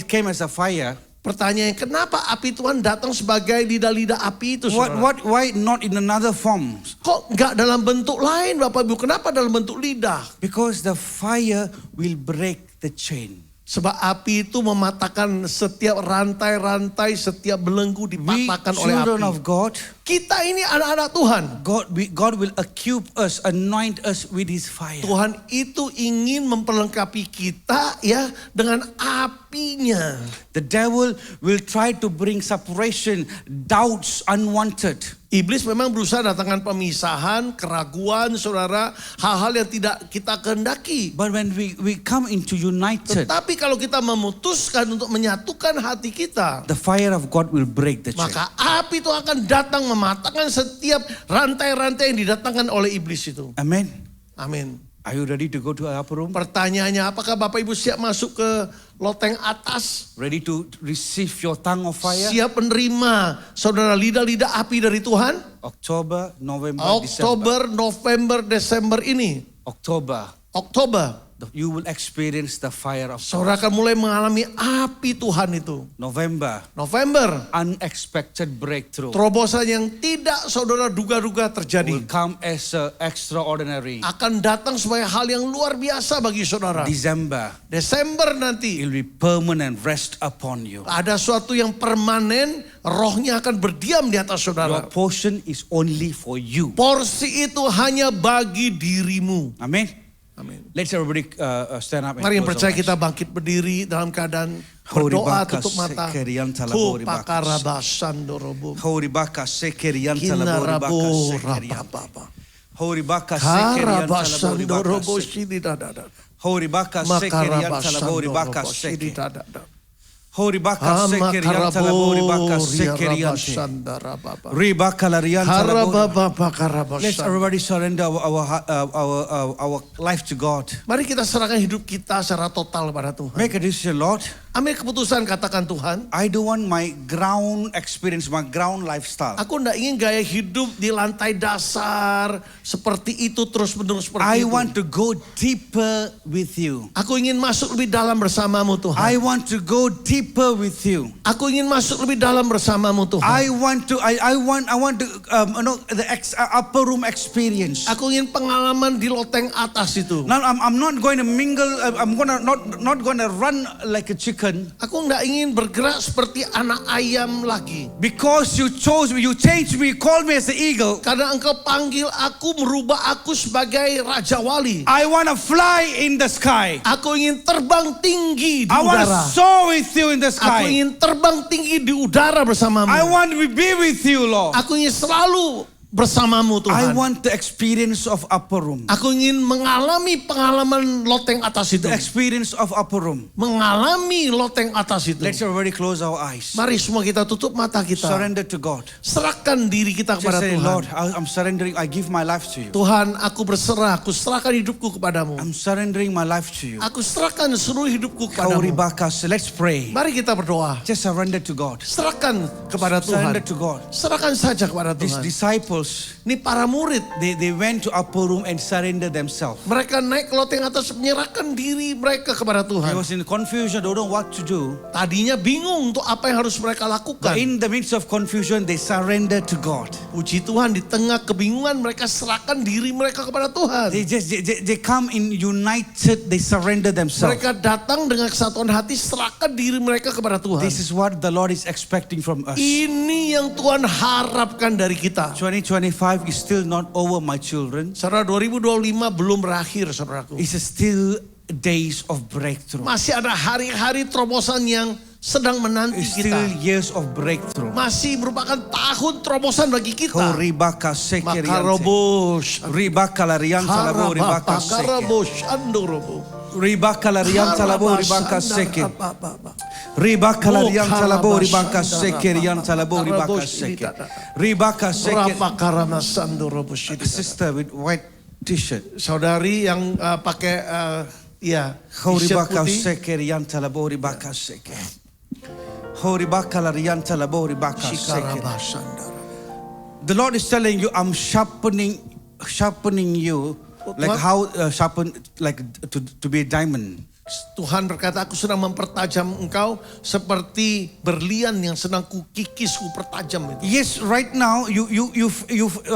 came as a fire? Pertanyaannya, kenapa api Tuhan datang sebagai lidah-lidah api itu? Saudara? Why not in another form? Kok nggak dalam bentuk lain, Bapak Ibu? Kenapa dalam bentuk lidah? Because the fire will break the chain. Sebab api itu mematahkan setiap rantai-rantai, setiap belenggu We dipatahkan oleh children api. of God, Kita ini anak-anak Tuhan. God will equip us, anoint us with His fire. Tuhan itu ingin memperlengkapi kita ya dengan apinya. The devil will try to bring separation, doubts, unwanted. Iblis memang berusaha datangkan pemisahan, keraguan, saudara, hal-hal yang tidak kita kehendaki. But when we come into united, Tetapi kalau kita memutuskan untuk menyatukan hati kita, the fire of God will break the chain. maka api itu akan datang mematahkan setiap rantai-rantai yang didatangkan oleh iblis itu. Amen. Amin. Are you ready to go to our upper room? Pertanyaannya, apakah Bapak Ibu siap masuk ke loteng atas? Ready to receive your tongue of fire? Siap menerima saudara lidah-lidah api dari Tuhan? October, November, December. Oktober, November, Desember ini. Oktober. You will experience the fire of God. Saudara akan mulai mengalami api Tuhan itu. November, November. unexpected breakthrough Terobosan yang tidak saudara duga-duga will terjadi. come as extraordinary. Akan datang sebagai hal yang luar biasa bagi saudara. December, Desember it nanti. will be permanent rest upon you. Ada suatu yang permanen, rohnya akan berdiam di atas Your saudara. portion is only for you. Porsi itu hanya bagi dirimu. Amen. Amin. Let's everybody stand up and Mari yang close our percaya eyes. kita bangkit berdiri dalam keadaan Berdoa Horibaka tutup mata. sekerian talabori baka. Kupakarabasandorobo. Horibaka sekerian talabori baka Kinarabo sekerian. rapapapa. Horibaka sekerian talabori baka. Karabasandorobo shididadada. Horibaka sekerian talabori baka Makarabasandorobo seke. shididadada. Horibaka sekerian talabori baka sekerian. Ribaka larian talabori. Let's everybody surrender our life to God. Mari kita serahkan hidup kita secara total kepada Tuhan. Make a decision, Lord. Ambil keputusan, katakan Tuhan, I don't want my ground experience, my ground lifestyle. aku tidak ingin gaya hidup di lantai dasar seperti itu terus-menerus seperti I itu. want to go deeper with you. Aku ingin masuk lebih dalam bersamamu Tuhan. I want to go deeper with you. Aku ingin masuk lebih dalam bersamamu Tuhan. I want to the upper room experience. Aku ingin pengalaman di loteng atas itu. Now I'm not going to mingle. I'm not going to run like a chicken. Aku nggak ingin bergerak seperti anak ayam lagi. Because you changed me, called me as an eagle. Karena engkau panggil aku, merubah aku sebagai Raja Wali. I want to fly in the sky. Aku ingin terbang tinggi di I want to udara. soar with you in the Aku sky. ingin terbang tinggi di udara bersamamu. I want to be with you, Lord. Aku ingin selalu bersamamu I Tuhan. want the experience of upper room. Aku ingin mengalami pengalaman loteng atas itu. The experience of upper room. Mengalami loteng atas itu. Let's already close our eyes. Mari semua kita tutup mata kita. Surrender to God. Serahkan diri kita Just kepada say, Tuhan. Lord, I'm surrendering. I give my life to you. Tuhan, aku berserah, aku serahkan hidupku kepadamu. I'm surrendering my life to you. Aku serahkan seluruh hidupku kepadamu. Kauribakas. Let's pray. Mari kita berdoa. Just surrender to God. Serahkan kepada Surrender Tuhan. to God. Serahkan saja kepada These Tuhan. disciples, Ini para murid. they went to upper room and surrender themselves. Mereka naik ke loteng atas, menyerahkan diri mereka kepada They Tuhan. was in confusion, don't know what to do. Tadinya bingung untuk apa yang harus mereka But lakukan. in the midst of confusion, they surrendered to God. Puji Tuhan, di tengah kebingungan mereka serahkan diri mereka kepada Tuhan. They come in united, they surrender themselves. Mereka datang dengan kesatuan hati, serahkan diri mereka kepada Tuhan. This is what the Lord is expecting from us. Ini yang Tuhan harapkan dari kita. 2025 is still not over, my children. Saudara, 2025 belum berakhir, saudaraku. It's still days of breakthrough. Masih ada hari-hari terobosan yang sedang menanti It's still kita. years of breakthrough. Masih merupakan tahun terobosan bagi kita. Ribaka sekeriante. Makarobos. Ribaka larian salabo ribaka seke. Makarobos. Andorobo. Ribaka larian salabo ribaka seke. Ribaka larian salabo ribaka seke rian salabo ribaka seke. Ribaka seke. Sister with white t-shirt. Saudari yang pakai ya t-shirt Ribaka putih. seke rian salabo ribaka seke. Ribaka larian salabo ribaka seke. Shikarabasandara. The Lord is telling you, I'm sharpening you, like how sharpen, like to be a diamond. Tuhan berkata, aku sedang mempertajam engkau seperti berlian yang sedang kukikis, kupertajam itu. Yes, right now you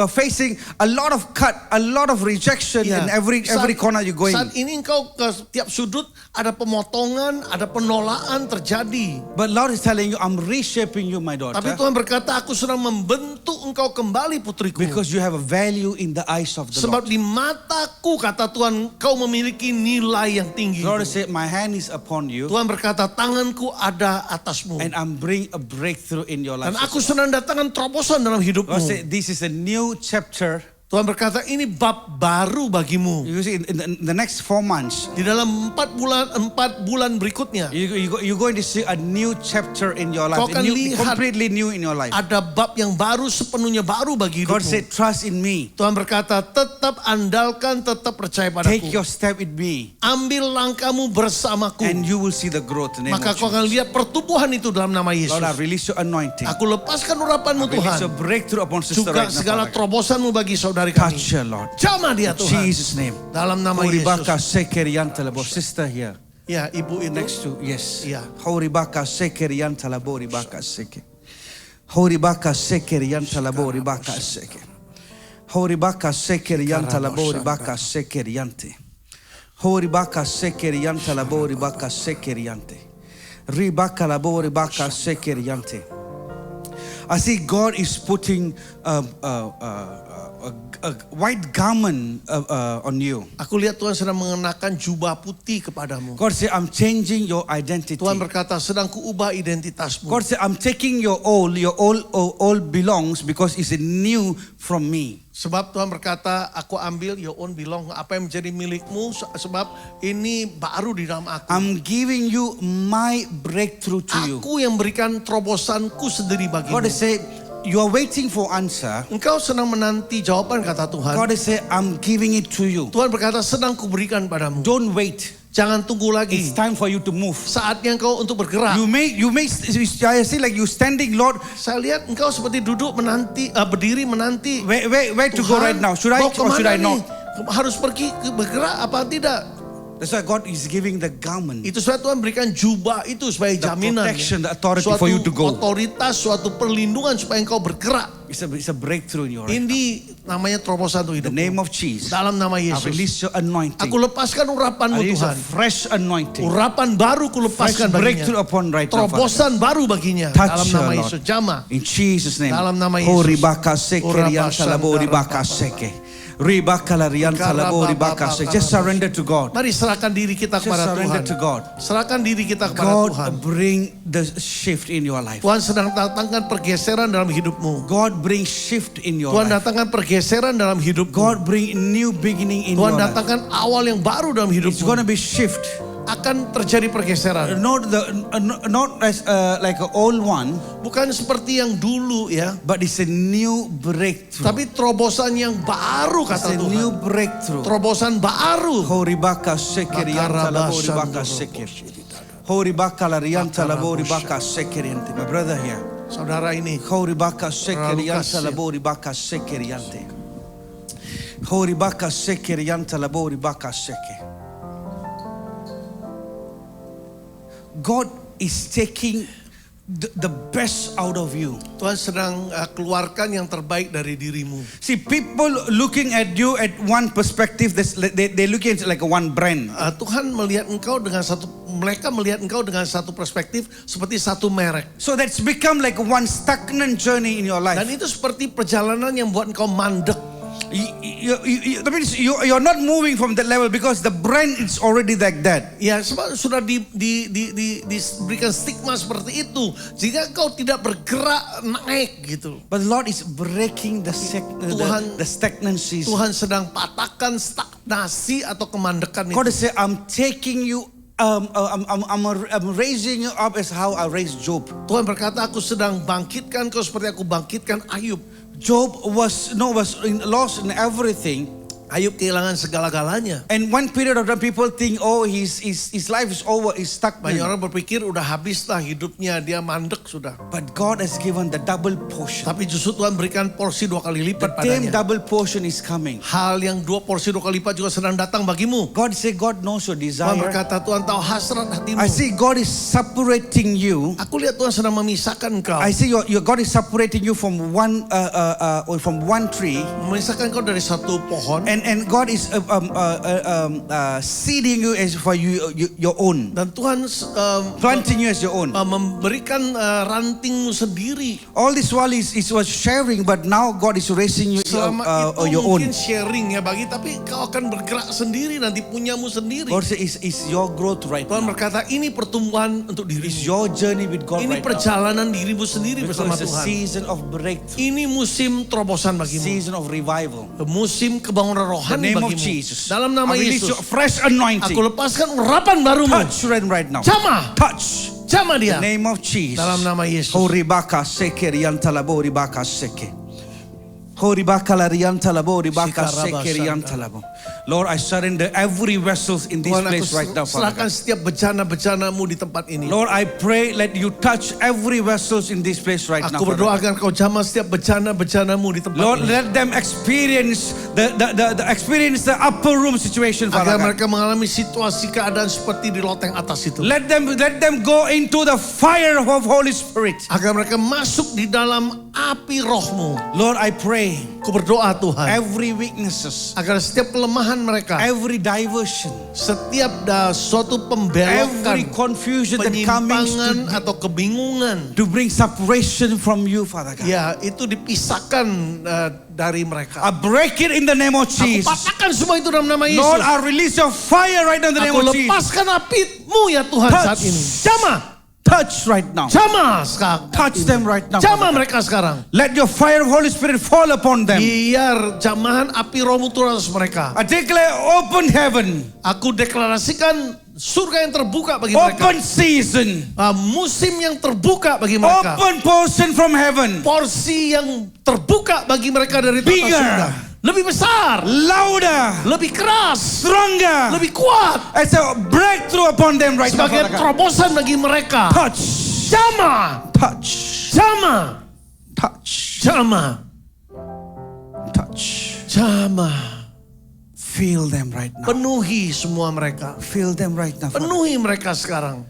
facing a lot of cut, a lot of rejection in every corner you going. Saat ini engkau ke setiap sudut ada pemotongan, ada penolakan terjadi. But Lord is telling you, I'm reshaping you, my daughter, Tapi Tuhan berkata, aku sedang membentuk engkau kembali putriku. because you have a value in the eyes of the Sebab Lord. di mataku, kata Tuhan, kau memiliki nilai yang tinggi. Lord said, my hand is upon you, Tuhan berkata, tanganku ada atasmu. and I'm bringing a breakthrough in your life. Dan aku sedang datangkan terobosan dalam hidupmu. Lord said, this is a new chapter. Tuhan berkata, ini bab baru bagimu. You see, in the next 4 months, Di dalam 4 bulan berikutnya, you're going to see a new chapter in your life, Kau akan lihat completely new in your life. ada bab yang baru, sepenuhnya baru bagi God hidupmu. said, trust in me. Tuhan berkata, tetap andalkan, tetap percaya Take padaku. your step with me, Ambil langkahmu bersamaku. and you will see the growth in the name Maka of kau akan Jesus. lihat pertumbuhan itu dalam nama Yesus. Lord, I release your anointing. Aku lepaskan urapanmu Release Tuhan. your breakthrough upon sister Juga right segala now. terobosanmu bagi saudari Touch kami. her, Lord. Jamah dia In Tuhan. Jesus' name. Dalam nama Horibaka Yesus. sekerianta labo. Sister here. Ya, ibu itu. Next to, yes. Yeah. Horibaka sekerianta labo ribaka seke. Horibaka sekerianta labo ribaka seke. Horibaka sekerianta labo ribaka sekeriante. Horibaka sekerianta labo ribaka sekeriante. Ribaka labo ribaka sekeriante. I see God is putting a white garment on you. Aku lihat Tuhan sedang mengenakan jubah putih kepadamu. God said, I'm changing your identity. Tuhan berkata, sedang kuubah identitasmu. God said, I'm taking your old belongs because it's new from me. Sebab Tuhan berkata, aku ambil your own belong, apa yang menjadi milikmu, sebab ini baru di dalam aku. I'm giving you my breakthrough to you. Aku yang berikan terobosanku sendiri bagimu. God said, you are waiting for answer. Engkau sedang menanti jawaban, kata Tuhan. God said, I'm giving it to you. Tuhan berkata, sedang kuberikan padamu. Don't wait. Jangan tunggu lagi. It's time for you to move. Saatnya engkau untuk bergerak. You may, I see like you standing, Lord. Saya lihat engkau seperti duduk menanti, berdiri menanti. Where to go right now? Should I mau or should I kemana not? nih? Harus pergi bergerak apa tidak? That's why God is giving the garment. Itu sebab Tuhan berikan jubah itu sebagai The jaminan. protection, the authority Suatu for you to go. otoritas, suatu perlindungan supaya engkau bergerak. It's a breakthrough in your life. Ini namanya terobosan untuk In the hidupmu. name of Jesus, Dalam nama I Yesus. release your anointing. Aku lepaskan I urapanmu release a Tuhan. fresh anointing. Urapan baru ku Fresh lepaskan breakthrough baginya. upon right now, Father. Terobosan baru baginya. Touch Dalam her, nama Lord. Yesus. Jama. In Jesus' name. Dalam nama Yesus. Horibaka seke rianta labo ribaka seke. Ribaka la rianta labo ribaka seke. Just surrender to God. Mari serahkan diri kita Just kepada surrender Tuhan. to God. Serahkan diri kita kepada Tuhan. God bring the shift in your life. Tuhan sedang datangkan pergeseran dalam hidupmu. God bring shift in your Tuhan life. datangkan pergeseran dalam hidupmu. God bring new beginning in Tuhan your life. datangkan awal yang baru dalam It's hidupmu. going to be shift. Akan terjadi pergeseran. Not as like an old one, Bukan seperti yang dulu ya. but it's a new breakthrough. Tapi terobosan yang baru, It's kata a new Tuhan. breakthrough. Terobosan baru. Horibaka sekeri yanta labo ribaka sekeri. Horibaka la rianta labo ribaka sekeri yante. My brother here. Saudara ini. Horibaka sekeri yanta labo ribaka sekeri yante. Horibaka sekeri yanta labo ribaka sekeri. God is taking the best out of you. Tuhan sedang keluarkan yang terbaik dari dirimu. See, people looking at you at one perspective, they looking at it like a one brand. Tuhan melihat engkau dengan mereka melihat engkau dengan satu perspektif seperti satu merek. So that's become like one stagnant journey in your life. Dan itu seperti perjalanan yang buat engkau mandek. That means you're not moving from that level because the brand is already like that. Ya, sebab sudah diberikan stigma seperti itu. Jika engkau tidak bergerak naik gitu. But the Lord is breaking the stagnancy. Tuhan sedang patahkan stagnasi atau kemandekan God itu. said, I'm taking you. I'm raising you up as how I raised Job. Tuhan berkata, aku sedang bangkitkan kau seperti aku bangkitkan Ayub. Job was lost in everything. Ayub kehilangan segala-galanya. And one period of time people think, oh, his life is over, he's stuck. Banyak orang berpikir udah habislah hidupnya, dia mandek sudah. But God has given the double portion. Tapi justru Tuhan berikan porsi 2 kali lipat The same padanya. double portion is coming. Hal yang porsi 2 kali lipat juga sedang datang bagimu. God say God knows your Tuhan desire. berkata, Tuhan tahu hasrat hatimu. I see God is separating you. Aku lihat Tuhan sedang memisahkan engkau. I see your God is separating you from one tree, Memisahkan engkau dari satu pohon. and God is seeding you as for your own, Dan Tuhan planting you as your own. memberikan rantingmu sendiri. All this while is was sharing, but now God is raising you Selama itu your mungkin own. sharing ya bagi, tapi kau akan bergerak sendiri nanti punyamu sendiri. God says is your growth right Tuhan now. berkata ini pertumbuhan untuk It's dirimu. your journey with God Ini right now. perjalanan dirimu sendiri Because bersama it's a Tuhan. season of breakthrough, Ini musim terobosan bagimu. season of revival. Musim kebangunan In the rohani name of bagimu. Jesus, Dalam nama I release Yesus. your fresh anointing. Aku lepaskan urapan barumu. Touch right now. Jamah. Touch. Jamah dia. In the name of Jesus. Dalam nama Yesus. Horibaka seke rianta labo ribaka seke. Horibaka la rianta labo ribaka seke rianta labo. Lord, I surrender every vessel in this Tuhan, aku place right now, Father serahkan God. setiap bejana-bejanamu di tempat ini. Lord, I pray let you touch every vessel in this place right now, Aku Father berdoa God. agar kau jamah setiap bejana-bejanamu di tempat Lord, ini. let them experience the upper room situation, Father Agar God. mereka mengalami situasi keadaan seperti di loteng atas itu. Let them go into the fire of Holy Spirit. Agar mereka masuk di dalam api rohmu. Lord, I pray pray Aku berdoa Tuhan, every weaknesses, agar setiap kelemahan mereka, every diversion, setiap suatu every pembelokan, confusion that comes penyimpangan atau kebingungan, to bring separation from you, Father God. ya itu dipisahkan dari mereka. I break it in the name of Aku Jesus. patahkan semua itu dalam nama Lord, Yesus. I release your fire right now in the name Aku of Jesus. lepaskan api-Mu ya Tuhan saat ini. Jamah, Touch right now. jamah sekarang. Touch them right now. Jamah Father God. mereka sekarang. Let your fire of Holy Spirit fall upon them. Biar jamahan api Rohmu turun atas mereka. I declare open heaven, Aku deklarasikan surga yang terbuka bagi mereka. open season, Musim yang terbuka bagi mereka. open portion from heaven, Porsi yang terbuka bagi mereka dari tata Bigger. surga. Lebih besar, louder, lebih keras, stronger. lebih kuat. As a breakthrough upon them right now. Sebagai Father God. terobosan bagi mereka. Touch, Jamah, touch, jamah, touch, jamah, touch. jamah. Feel them right now. Penuhi semua mereka. Feel them right now. Father. Penuhi mereka sekarang.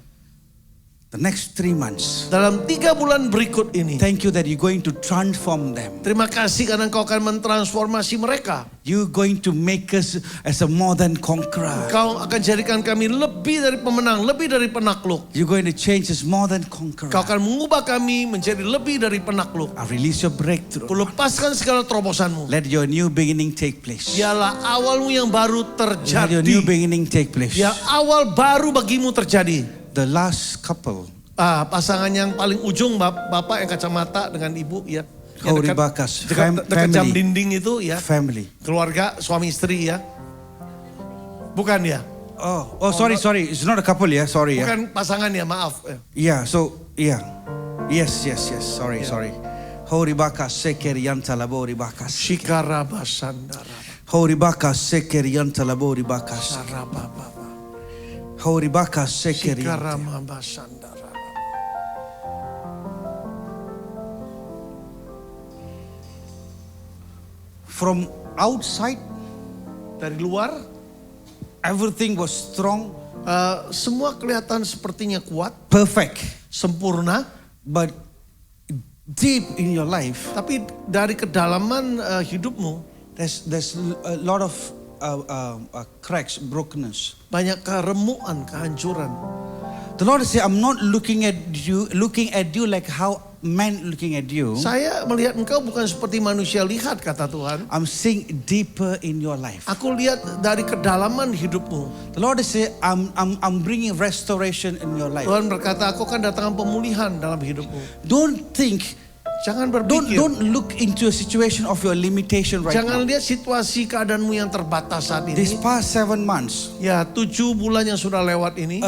The next 3 months. Dalam 3 bulan berikut ini. Thank you that you're going to transform them. Terima kasih karena Engkau akan mentransformasi mereka. You're going to make us as a more than conqueror. Engkau akan jadikan kami lebih dari pemenang, lebih dari penakluk. You're going to change us more than conqueror. Engkau akan mengubah kami menjadi lebih dari penakluk. I release your breakthrough. Ku lepaskan segala terobosanmu. Let your new beginning take place. Biarlah awalmu yang baru Let your new terjadi. beginning take place. Biar awal baru bagimu terjadi. The last couple, Pasangan yang paling ujung, bapak yang kacamata dengan ibu, ya. Yang Kauri Bakas, dekat jam family. dinding itu, ya. Family. Keluarga, suami istri, ya. Bukan ya? Oh, sorry. It's not a couple, yeah. Sorry, yeah. Bukan pasangan ya, maaf. Yeah, so, yeah. Yes. Sorry. Hori Bakas, Sekeri Yantalabori Bakas. Shikaraba sandara. Hori Bakas, Sekeri Yantalabori Bakas. Sarababa. Hori Bakas, Sekeri. Shikaramaba sandara. From outside, Dari luar, everything was strong, semua kelihatan sepertinya kuat, perfect. sempurna. But deep in your life, Tapi dari kedalaman hidupmu, there's a lot of cracks, brokenness. banyak keremuan, kehancuran. The Lord said, I'm not looking at you like how men looking at you. Saya melihat engkau bukan seperti manusia lihat, kata Tuhan. I'm seeing deeper in your life. Aku lihat dari kedalaman hidupmu. The Lord said, I'm bringing restoration in your life. Tuhan berkata, aku akan datangkan pemulihan dalam hidupmu. Don't think, Jangan berpikir. don't look into a situation of your limitation right Jangan now. lihat situasi keadaanmu yang terbatas saat These ini. past 7 months, Ya, 7 bulan yang sudah lewat ini.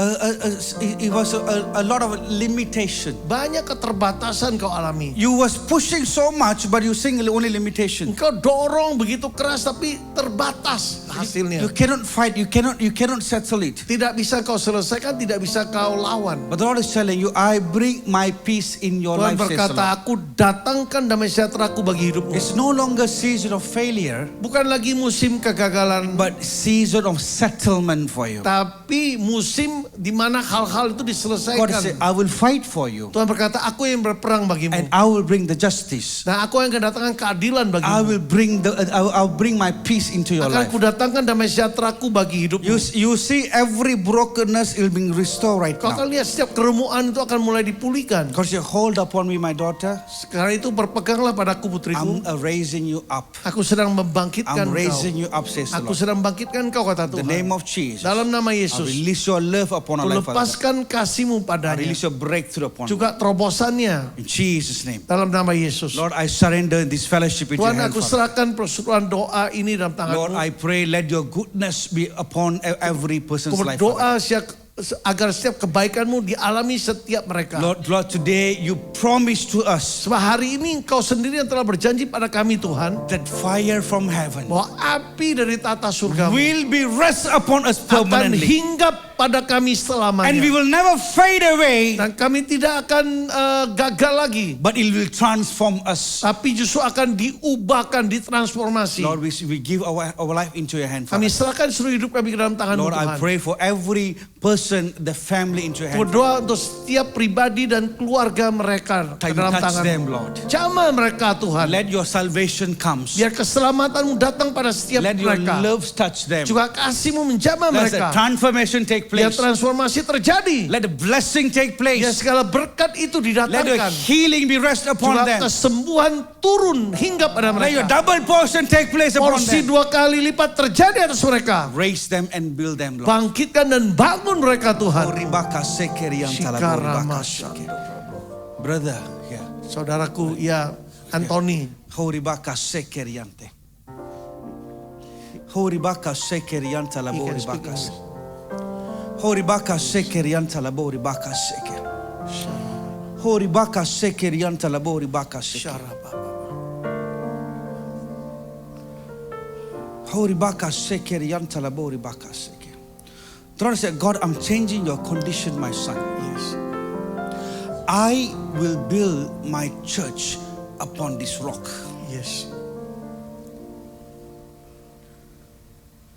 it was a lot of limitation. Banyak keterbatasan kau alami. You was pushing so much, but you seeing only limitation. Engkau dorong begitu keras tapi terbatas hasilnya. You cannot fight. You cannot settle it. Tidak bisa kau selesaikan, tidak bisa kau lawan. But the Lord is telling you, I bring my peace in your Tuhan life. says the berkata, Lord. aku datangkan damai sejahtera-Ku bagi hidupmu. It's no longer season of failure, Bukan lagi musim kegagalan, but season of settlement for you. tapi musim di mana hal-hal itu God diselesaikan. said, I will fight for you, Tuhan berkata, aku yang berperang bagimu. and I will bring the justice. Nah, aku yang akan datangkan keadilan I bagimu. will bring I'll bring my peace into your Akan life. ku datangkan damai sejahtera-Ku bagi hidupmu. You see every brokenness will be restored right Kau akan now. lihat setiap keremuan itu akan mulai dipulihkan. Because you hold upon me, my daughter. Sekarang itu berpeganglah padaku putriku. I'm raising you up. Aku sedang membangkitkan I'm kau. raising you up, says the Aku Lord. sedang membangkitkan kau, kata In the Tuhan. name of Jesus, Dalam nama I Yesus, release your love upon our life. Father God. lepaskan kasih-Mu I padanya. release your breakthrough upon us. Juga terobosannya In Jesus' name. dalam nama Yesus. Lord, I surrender this fellowship into your Tuhan, hand, aku Father. serahkan perseruan doa ini dalam Lord, tangan-Mu. I pray let your goodness be upon every person's Aku life. Father. berdoa agar setiap kebaikan-Mu dialami setiap mereka. Lord, today you promise to us Sebab hari ini Engkau sendiri yang telah berjanji pada kami, Tuhan, that fire from heaven bahwa api dari tata surga will be rest upon us akan permanently. hinggap pada kami And we selamanya. will never fade away, Dan kami tidak akan gagal lagi. but it will transform us. Tapi justru akan diubahkan, ditransformasi. Lord, we give our life into your hand, Kami Father. serahkan seluruh hidup kami ke dalam tangan-Mu, Lord, I Tuhan. pray for every person, the family into your hand. Berdoa untuk setiap pribadi dan keluarga mereka ke dalam Touch tangan. them, Lord. Jamah mereka, Tuhan. Let your salvation come. Biar keselamatanmu datang pada setiap Let your mereka. love touch them. Juga kasih-Mu menjamah Let the mereka. transformation take Biar place. transformasi terjadi. Let the blessing take Biar place. segala berkat itu Let your didatangkan. healing be rest upon Juga them. kesembuhan turun hingga pada Let your mereka. double portion take place upon Porsi them. 2 kali lipat terjadi atas mereka. Raise them and build them, Lord. Bangkitkan dan bangun mereka, Tuhan. Oribaka sekerian talabori seke. Brother, yeah. Saudaraku, ya Anthony. Horibaka sekeriante. Horibaka sekerian talabori bakas. Horibaka sekerian talabori bakas seke. Horibaka sekerian talabori bakas seke. Horibaka sekerian talabori bakas seke. The Lord said, God, I'm changing your condition, my son. Yes. I will build my church upon this rock. Yes.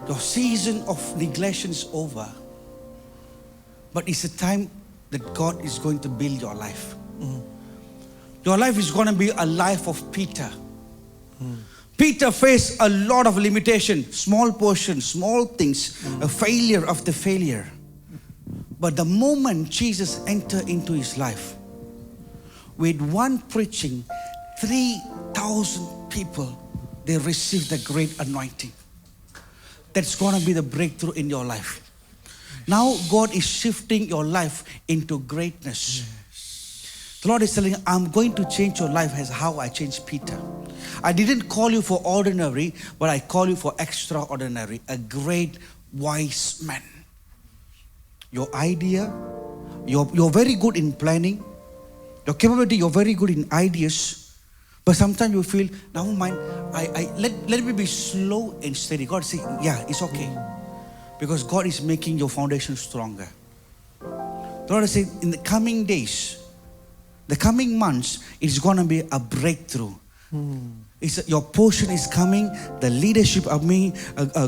Your season of neglection is over. But it's a time that God is going to build your life. Your life is going to be a life of Peter. Peter faced a lot of limitation, small portions, small things, a failure after failure. But the moment Jesus entered into his life, with one preaching, 3,000 people, they received the great anointing. That's going to be the breakthrough in your life. Now God is shifting your life into greatness. The Lord is telling you, I'm going to change your life as how I changed Peter. I didn't call you for ordinary, but I call you for extraordinary, a great wise man. Your idea, you're very good in planning. Your capability, you're very good in ideas. But sometimes you feel, never mind, let me be slow and steady. God say, yeah, it's okay. Because God is making your foundation stronger. The Lord is saying, in the coming days, the coming months, it's going to be a breakthrough. Your portion is coming, the leadership of me,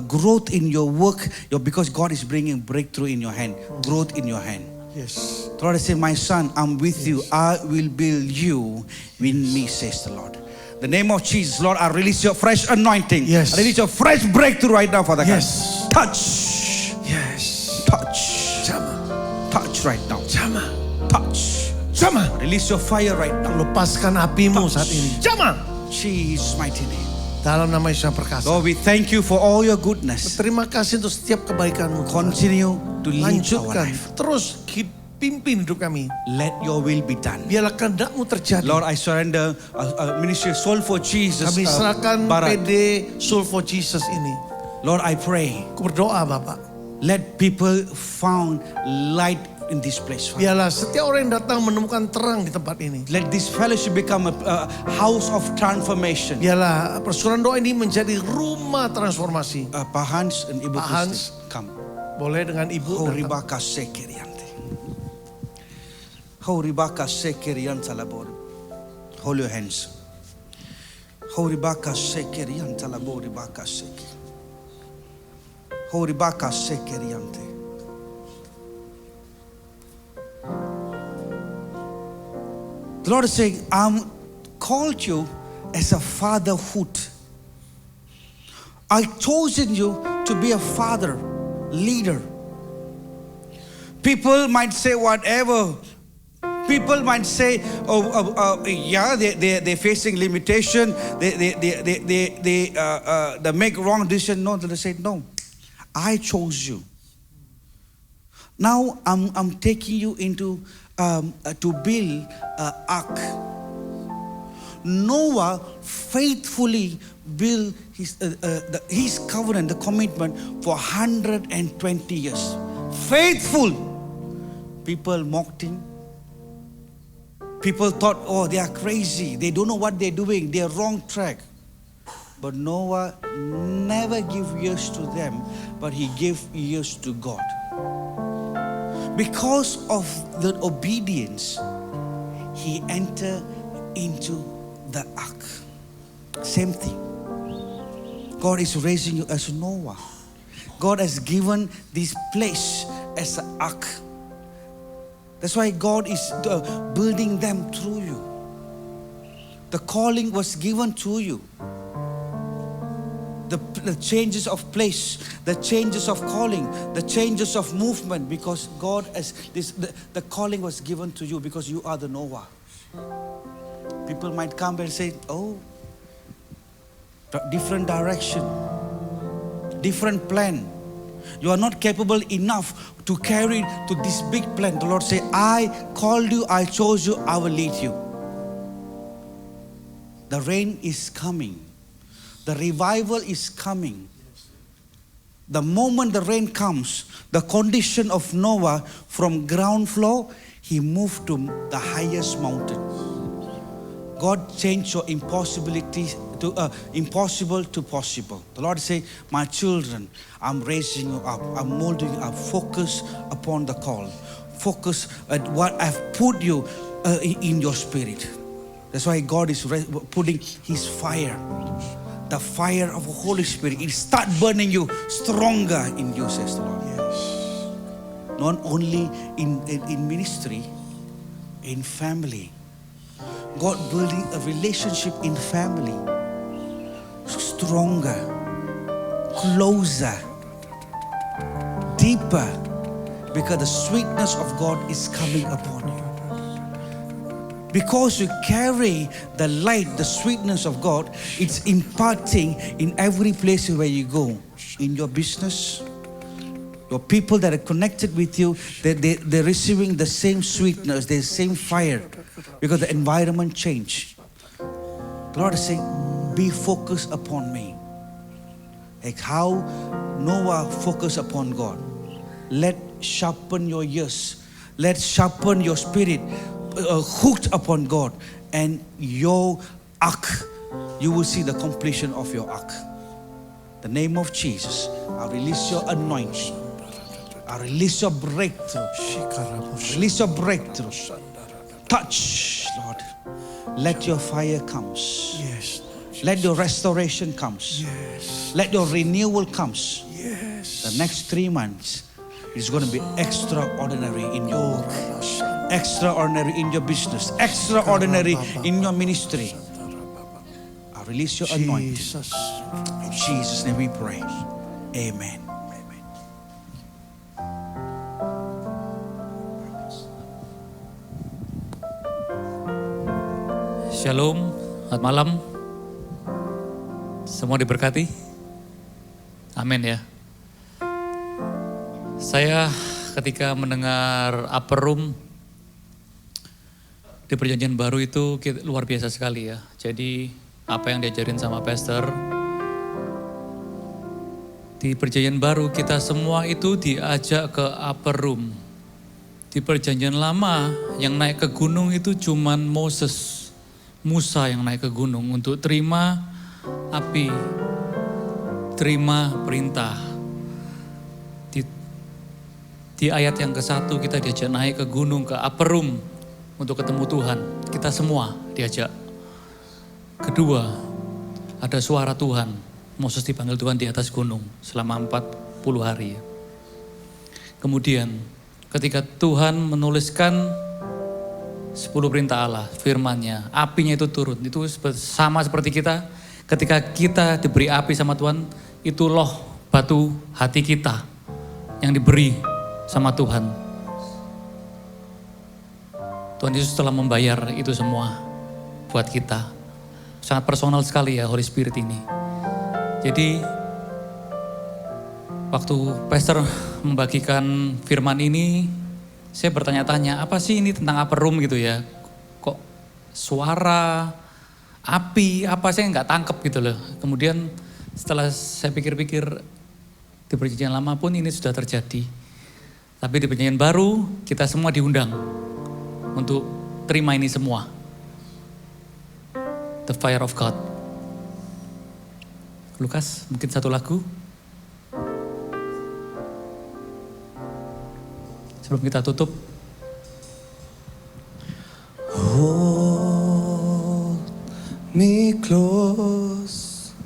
growth in your work, because God is bringing breakthrough in your hand, growth in your hand. Yes. The Lord is saying, my son, I'm with you. I will build you in me, says the Lord. The name of Jesus, Lord, I release your fresh anointing. Yes. I release your fresh breakthrough right now, Father God. Yes. Touch. Yes. Touch. Jama. Touch right now. Jama. Touch. Jama. Release your fire right now. Lepaskan apimu saat ini. Jama. Jesus' mighty name. Dalam nama Yesus yang perkasa. Lord, we thank you for all your goodness. Terima kasih untuk setiap kebaikanmu. Continue to lead our Lanjutkan. life. Terus pimpin hidup kami. Let your will be done. Biarlah kehendak-Mu terjadi. Lord, I surrender ministry Soul for Jesus. Kami serahkan Barat. PD Soul for Jesus ini. Lord, I pray. Aku berdoa Bapak. Let people found light in this place. Father. Biarlah setiap orang yang datang menemukan terang di tempat ini. Let this fellowship become a house of transformation. Biarlah persekutuan doa ini menjadi rumah transformasi. Pak Hans and Ibu Pak Hans. Kristi, come. Boleh dengan Ibu datang. Horibaka sekeriante. Horibaka sekerianta labor. Hold your hands. Horibaka sekerianta labor baka seki. Horibaka sekeriante. The Lord is saying, I'm called you as a fatherhood. I chosen you to be a father, leader. People might say whatever. People might say, yeah, they're facing limitation. They make wrong decision. No, they say no. I chose you. Now I'm taking you into to build an ark. Noah faithfully built his covenant, the commitment for 120 years. Faithful. People mocked him. People thought, oh, they are crazy. They don't know what they're doing. They're wrong track. But Noah never gave ears to them, but he gave ears to God. Because of the obedience, he entered into the ark. Same thing. God is raising you as Noah. God has given this place as an ark. That's why God is building them through you. The calling was given to you. The changes of place, the changes of calling, the changes of movement, because God has this. The calling was given to you because you are the Noah. People might come and say, "Oh, different direction, different plan. You are not capable enough to carry to this big plan." The Lord say, "I called you, I chose you, I will lead you." The rain is coming. The revival is coming. The moment the rain comes, the condition of Noah from ground floor, he moved to the highest mountain. God changed your impossibility to impossible to possible. The Lord say, "My children, I'm raising you up. I'm molding you up. Focus upon the call. Focus at what I've put you in your spirit." That's why God is putting His fire. The fire of the Holy Spirit, it start burning you stronger in you, says the Lord. Yes. Not only in ministry, in family. God building a relationship in family. Stronger, closer, deeper. Because the sweetness of God is coming upon you. Because you carry the light, the sweetness of God, it's imparting in every place where you go. In your business, your people that are connected with you, they're receiving the same sweetness, the same fire. Because the environment changed. The Lord is saying, be focused upon me. Like how Noah focused upon God. Let sharpen your ears. Let sharpen your spirit. Hooked upon God, and your ark, you will see the completion of your ark. The name of Jesus, I release your anointing. I release your breakthrough. Release your breakthrough. Touch, Lord. Let your fire comes. Yes. Let your restoration comes. Yes. Let your renewal comes. Yes. The next 3 months is going to be extraordinary in your work. Extraordinary in your business, extraordinary in your ministry. I release your anointing. Jesus. In Jesus' name we pray. Amen. Shalom, selamat malam. Semua diberkati. Amin ya. Saya ketika mendengar Upper Room di Perjanjian Baru itu luar biasa sekali ya. Jadi apa yang diajarin sama Pastor, di Perjanjian Baru kita semua itu diajak ke Upper Room. Di Perjanjian Lama yang naik ke gunung itu cuman Musa yang naik ke gunung untuk terima api, terima perintah. Di ayat yang ke-1 kita diajak naik ke gunung, ke Upper Room untuk ketemu Tuhan. Kita semua diajak. Kedua, ada suara Tuhan. Moses dipanggil Tuhan di atas gunung selama 40 hari. Kemudian ketika Tuhan menuliskan 10 perintah Allah, firman-Nya, apinya itu turun. Itu sama seperti kita, ketika kita diberi api sama Tuhan, itu loh batu hati kita yang diberi sama Tuhan. Tuhan Yesus telah membayar itu semua buat kita. Sangat personal sekali ya Holy Spirit ini. Jadi waktu Pastor membagikan firman ini, saya bertanya-tanya, apa sih ini tentang Upper Room gitu ya? Kok suara, api, apa saya nggak tangkep gitu loh. Kemudian setelah saya pikir-pikir, di Perjanjian Lama pun ini sudah terjadi. Tapi di Perjanjian Baru kita semua diundang untuk terima ini semua. The fire of God. Lukas, mungkin satu lagu. Sebelum kita tutup, Hold me close,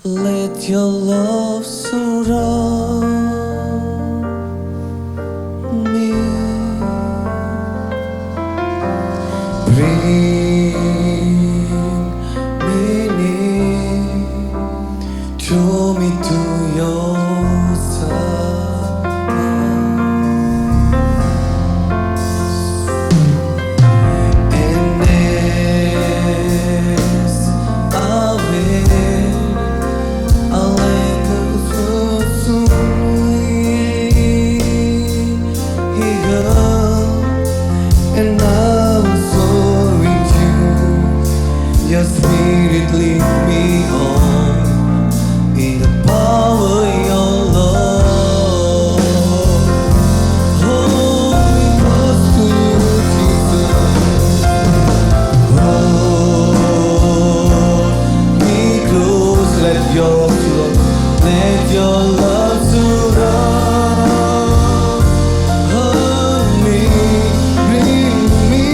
let your love surround me. Bring me near, draw me to your side. And as I wait, I'll let the thoughts and I'm sorry too. Your spirit lead me on in the power of your love. Hold me close to you, Jesus. Hold me close, let your love surround. Hold me, bring me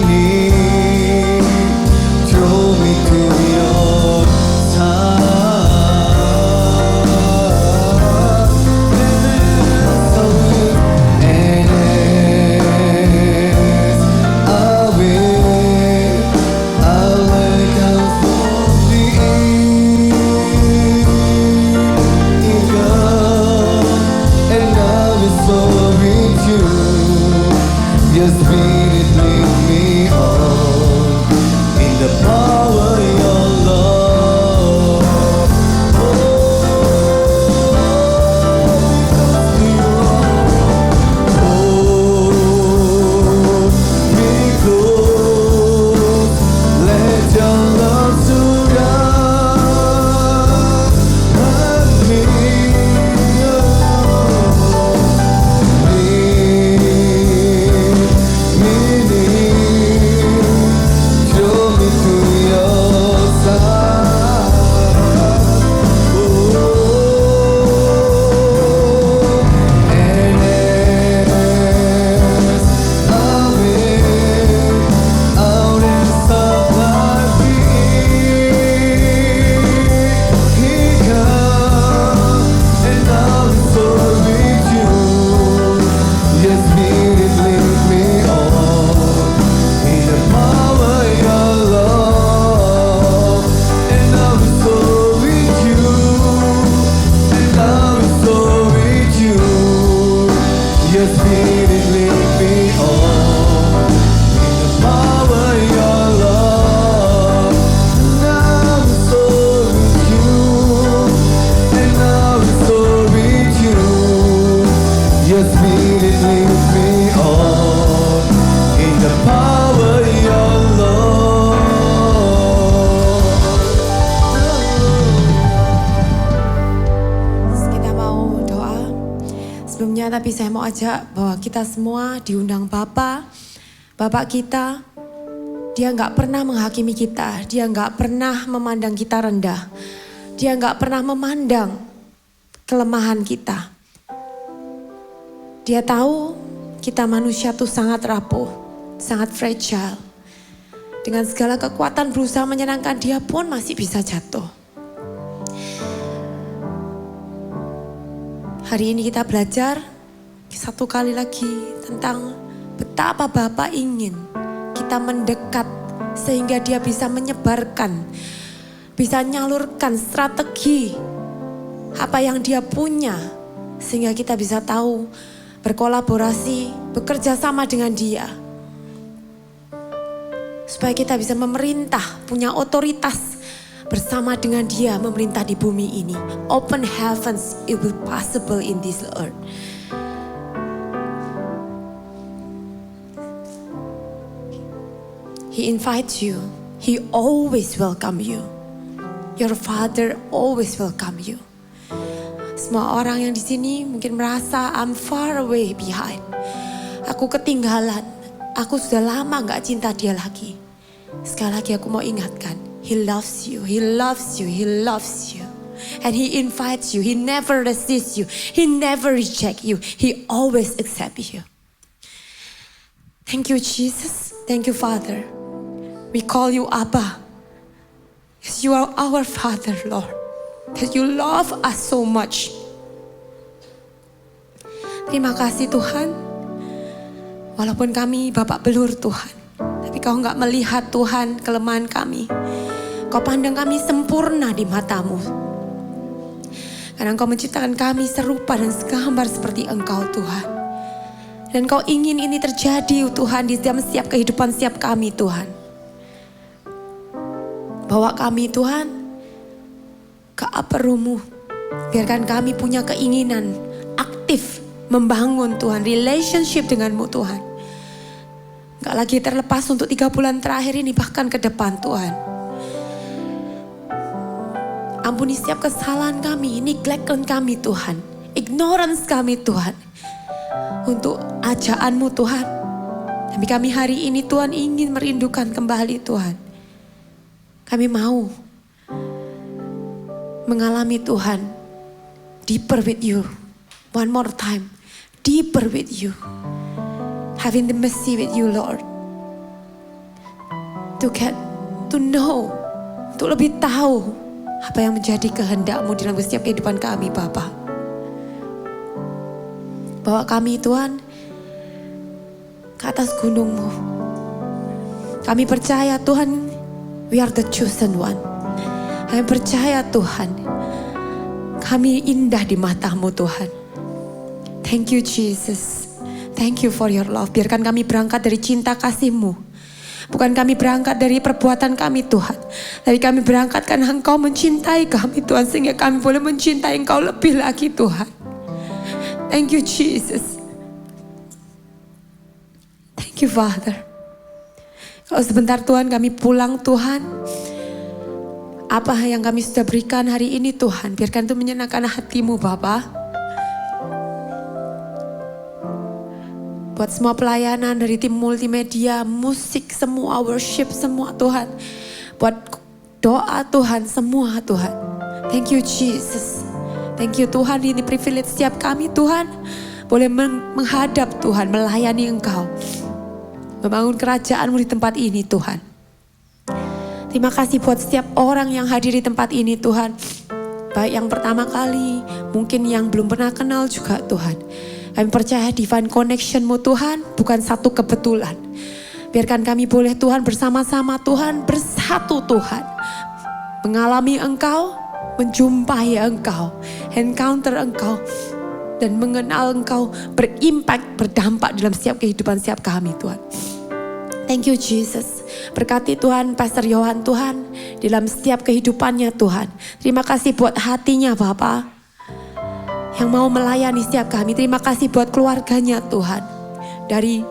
near, draw me to your side. And as I wait, I'll wake up for the eagle, and I'll be so with you. Your spirit lead me on in the power of your love. Hold me close, let your love surround me. Draw me to your side. And as I wait, out inside my being, He comes, and I'm so with you. Your spirit lead me on in the power of your love, and I'm so with you, and I'm so with you. Your spirit lead me on in the power of your love, and I'm so with you, and I'm so with you. Your spirit lead me on in the power of your love. Kita mau doa. Sebelumnya tapi saya mau ajak bahwa kita semua diundang Bapak kita, dia nggak pernah menghakimi kita, dia nggak pernah memandang kita rendah, dia nggak pernah memandang kelemahan kita. Dia tahu kita manusia tuh sangat rapuh, sangat fragile. Dengan segala kekuatan berusaha menyenangkan dia pun masih bisa jatuh. Hari ini kita belajar satu kali lagi tentang betapa Bapa ingin kita mendekat sehingga dia bisa menyebarkan, bisa nyalurkan strategi apa yang dia punya sehingga kita bisa tahu berkolaborasi, bekerja sama dengan dia. Supaya kita bisa memerintah, punya otoritas bersama dengan dia memerintah di bumi ini. Open heavens, it will possible in this earth. He invites you. He always welcome you. Your Father always welcome you. Semua orang yang di sini mungkin merasa I'm far away behind. Aku ketinggalan. Aku sudah lama gak cinta dia lagi. Sekali lagi aku mau ingatkan. He loves you, he loves you, he loves you. and He invites you. He never resists you. He never rejects you. He always accepts you. Thank you, Jesus. Thank you, Father. We call you Abba. Because you are our Father, Lord. Because you love us so much. Terima kasih Tuhan. Walaupun kami Bapak belur Tuhan, tapi Kau enggak melihat Tuhan kelemahan kami. Kau pandang kami sempurna di mata-Mu. Karena Engkau menciptakan kami serupa dan segambar seperti Engkau Tuhan. Dan Kau ingin ini terjadi Tuhan di dalam setiap kehidupan setiap kami Tuhan. Bawa kami Tuhan ke upper room-Mu. Biarkan kami punya keinginan aktif membangun Tuhan relationship dengan-Mu Tuhan. Gak lagi terlepas untuk 3 bulan terakhir ini, bahkan ke depan Tuhan. Ampuni setiap kesalahan kami, neglect kami Tuhan, ignorance kami Tuhan, untuk ajaan-Mu Tuhan. Tapi kami hari ini Tuhan ingin merindukan kembali Tuhan. Kami mau mengalami Tuhan deeper with you. One more time, deeper with you. Having the mercy with you, Lord. To know, untuk lebih tahu apa yang menjadi kehendak-Mu dalam setiap kehidupan kami, Bapa. Bawa kami, Tuhan, ke atas gunung-Mu. Kami percaya, Tuhan, we are the chosen one. Kami percaya, Tuhan, kami indah di mata-Mu, Tuhan. Thank you, Jesus. Thank you for your love. Biarkan kami berangkat dari cinta kasih-Mu. Bukan kami berangkat dari perbuatan kami Tuhan. Tapi kami berangkat karena Engkau mencintai kami Tuhan. Sehingga kami boleh mencintai Engkau lebih lagi Tuhan. Thank you Jesus. Thank you Father. Kalau sebentar Tuhan kami pulang Tuhan. Apa yang kami sudah berikan hari ini Tuhan. Biarkan itu menyenangkan hati-Mu Bapa. Buat semua pelayanan dari tim multimedia, musik, semua worship, semua Tuhan. Buat doa Tuhan, semua Tuhan. Thank you Jesus. Thank you Tuhan, ini privilege setiap kami Tuhan. Boleh menghadap Tuhan, melayani Engkau. Membangun kerajaan-Mu di tempat ini Tuhan. Terima kasih buat setiap orang yang hadir di tempat ini Tuhan. Baik yang pertama kali, mungkin yang belum pernah kenal juga Tuhan. Kami percaya divine connection-Mu Tuhan bukan satu kebetulan. Biarkan kami boleh Tuhan bersama-sama Tuhan, bersatu Tuhan. Mengalami Engkau, menjumpai Engkau, encounter Engkau. Dan mengenal Engkau, berimpact, berdampak dalam setiap kehidupan setiap kami Tuhan. Thank you Jesus. Berkati Tuhan Pastor Yohan Tuhan dalam setiap kehidupannya Tuhan. Terima kasih buat hatinya Bapak. Yang mau melayani setiap kami. Terima kasih buat keluarganya Tuhan. Dari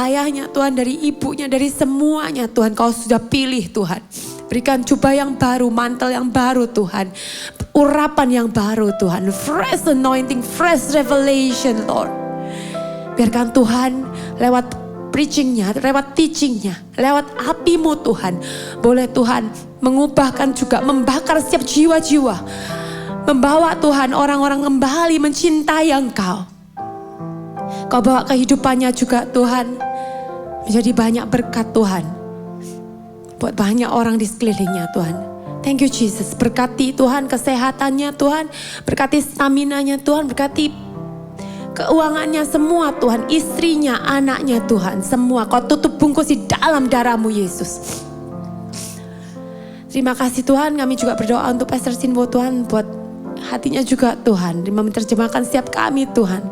ayahnya Tuhan, dari ibunya, dari semuanya Tuhan. Kau sudah pilih Tuhan. Berikan jubah yang baru, mantel yang baru Tuhan. Urapan yang baru Tuhan. Fresh anointing, fresh revelation Lord. Biarkan Tuhan lewat preachingnya, lewat teachingnya, lewat api-Mu Tuhan. Boleh Tuhan mengubahkan juga, membakar setiap jiwa-jiwa. Membawa Tuhan orang-orang kembali mencintai Engkau. Kau bawa kehidupannya juga Tuhan. Menjadi banyak berkat Tuhan. Buat banyak orang di sekelilingnya Tuhan. Thank you Jesus. Berkati Tuhan kesehatannya Tuhan. Berkati stamina-nya Tuhan. Berkati keuangannya semua Tuhan. Istrinya, anaknya Tuhan. Semua Kau tutup bungkus di dalam darah-Mu Yesus. Terima kasih Tuhan. Kami juga berdoa untuk Pastor Sinbo Tuhan. Buat hatinya juga Tuhan. Menerjemahkan setiap kami Tuhan.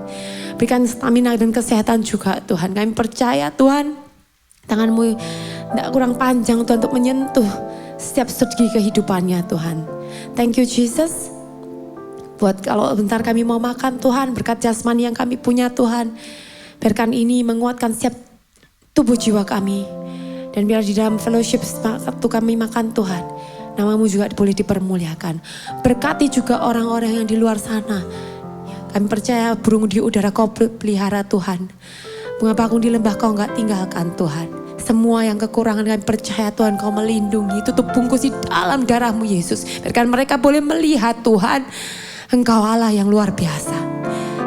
Berikan stamina dan kesehatan juga Tuhan. Kami percaya Tuhan. Tangan-Mu tidak kurang panjang Tuhan untuk menyentuh setiap segi kehidupannya Tuhan. Thank you Jesus. Buat kalau bentar kami mau makan Tuhan. Berkat jasmani yang kami punya Tuhan. Biarkan ini menguatkan setiap tubuh jiwa kami. Dan biar di dalam fellowship waktu kami makan Tuhan. Nama-Mu juga boleh dipermuliakan. Berkati juga orang-orang yang di luar sana. Kami percaya burung di udara Kau pelihara Tuhan. Bunga bakung di lembah Kau enggak tinggalkan Tuhan. Semua yang kekurangan kami percaya Tuhan Kau melindungi. Tutup bungkus di dalam darah-Mu Yesus. Biarkan mereka boleh melihat Tuhan, Engkau Allah yang luar biasa.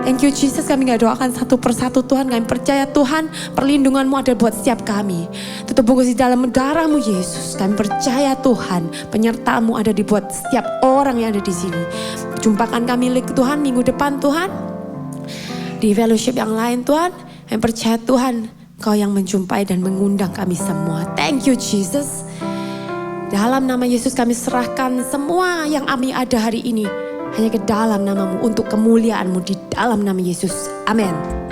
Thank you Jesus, kami gak doakan satu persatu Tuhan. Kami percaya Tuhan perlindungan-Mu ada buat setiap kami. Tutup bungkus di dalam darah-Mu Yesus. Kami percaya Tuhan penyertaan-Mu ada di buat setiap orang yang ada di sini. Jumpakan kami Tuhan minggu depan Tuhan. Di fellowship yang lain Tuhan. Kami percaya Tuhan Kau yang menjumpai dan mengundang kami semua. Thank you Jesus. Dalam nama Yesus kami serahkan semua yang kami ada hari ini hanya ke dalam nama-Mu untuk kemuliaan-Mu di dalam nama Yesus. Amin.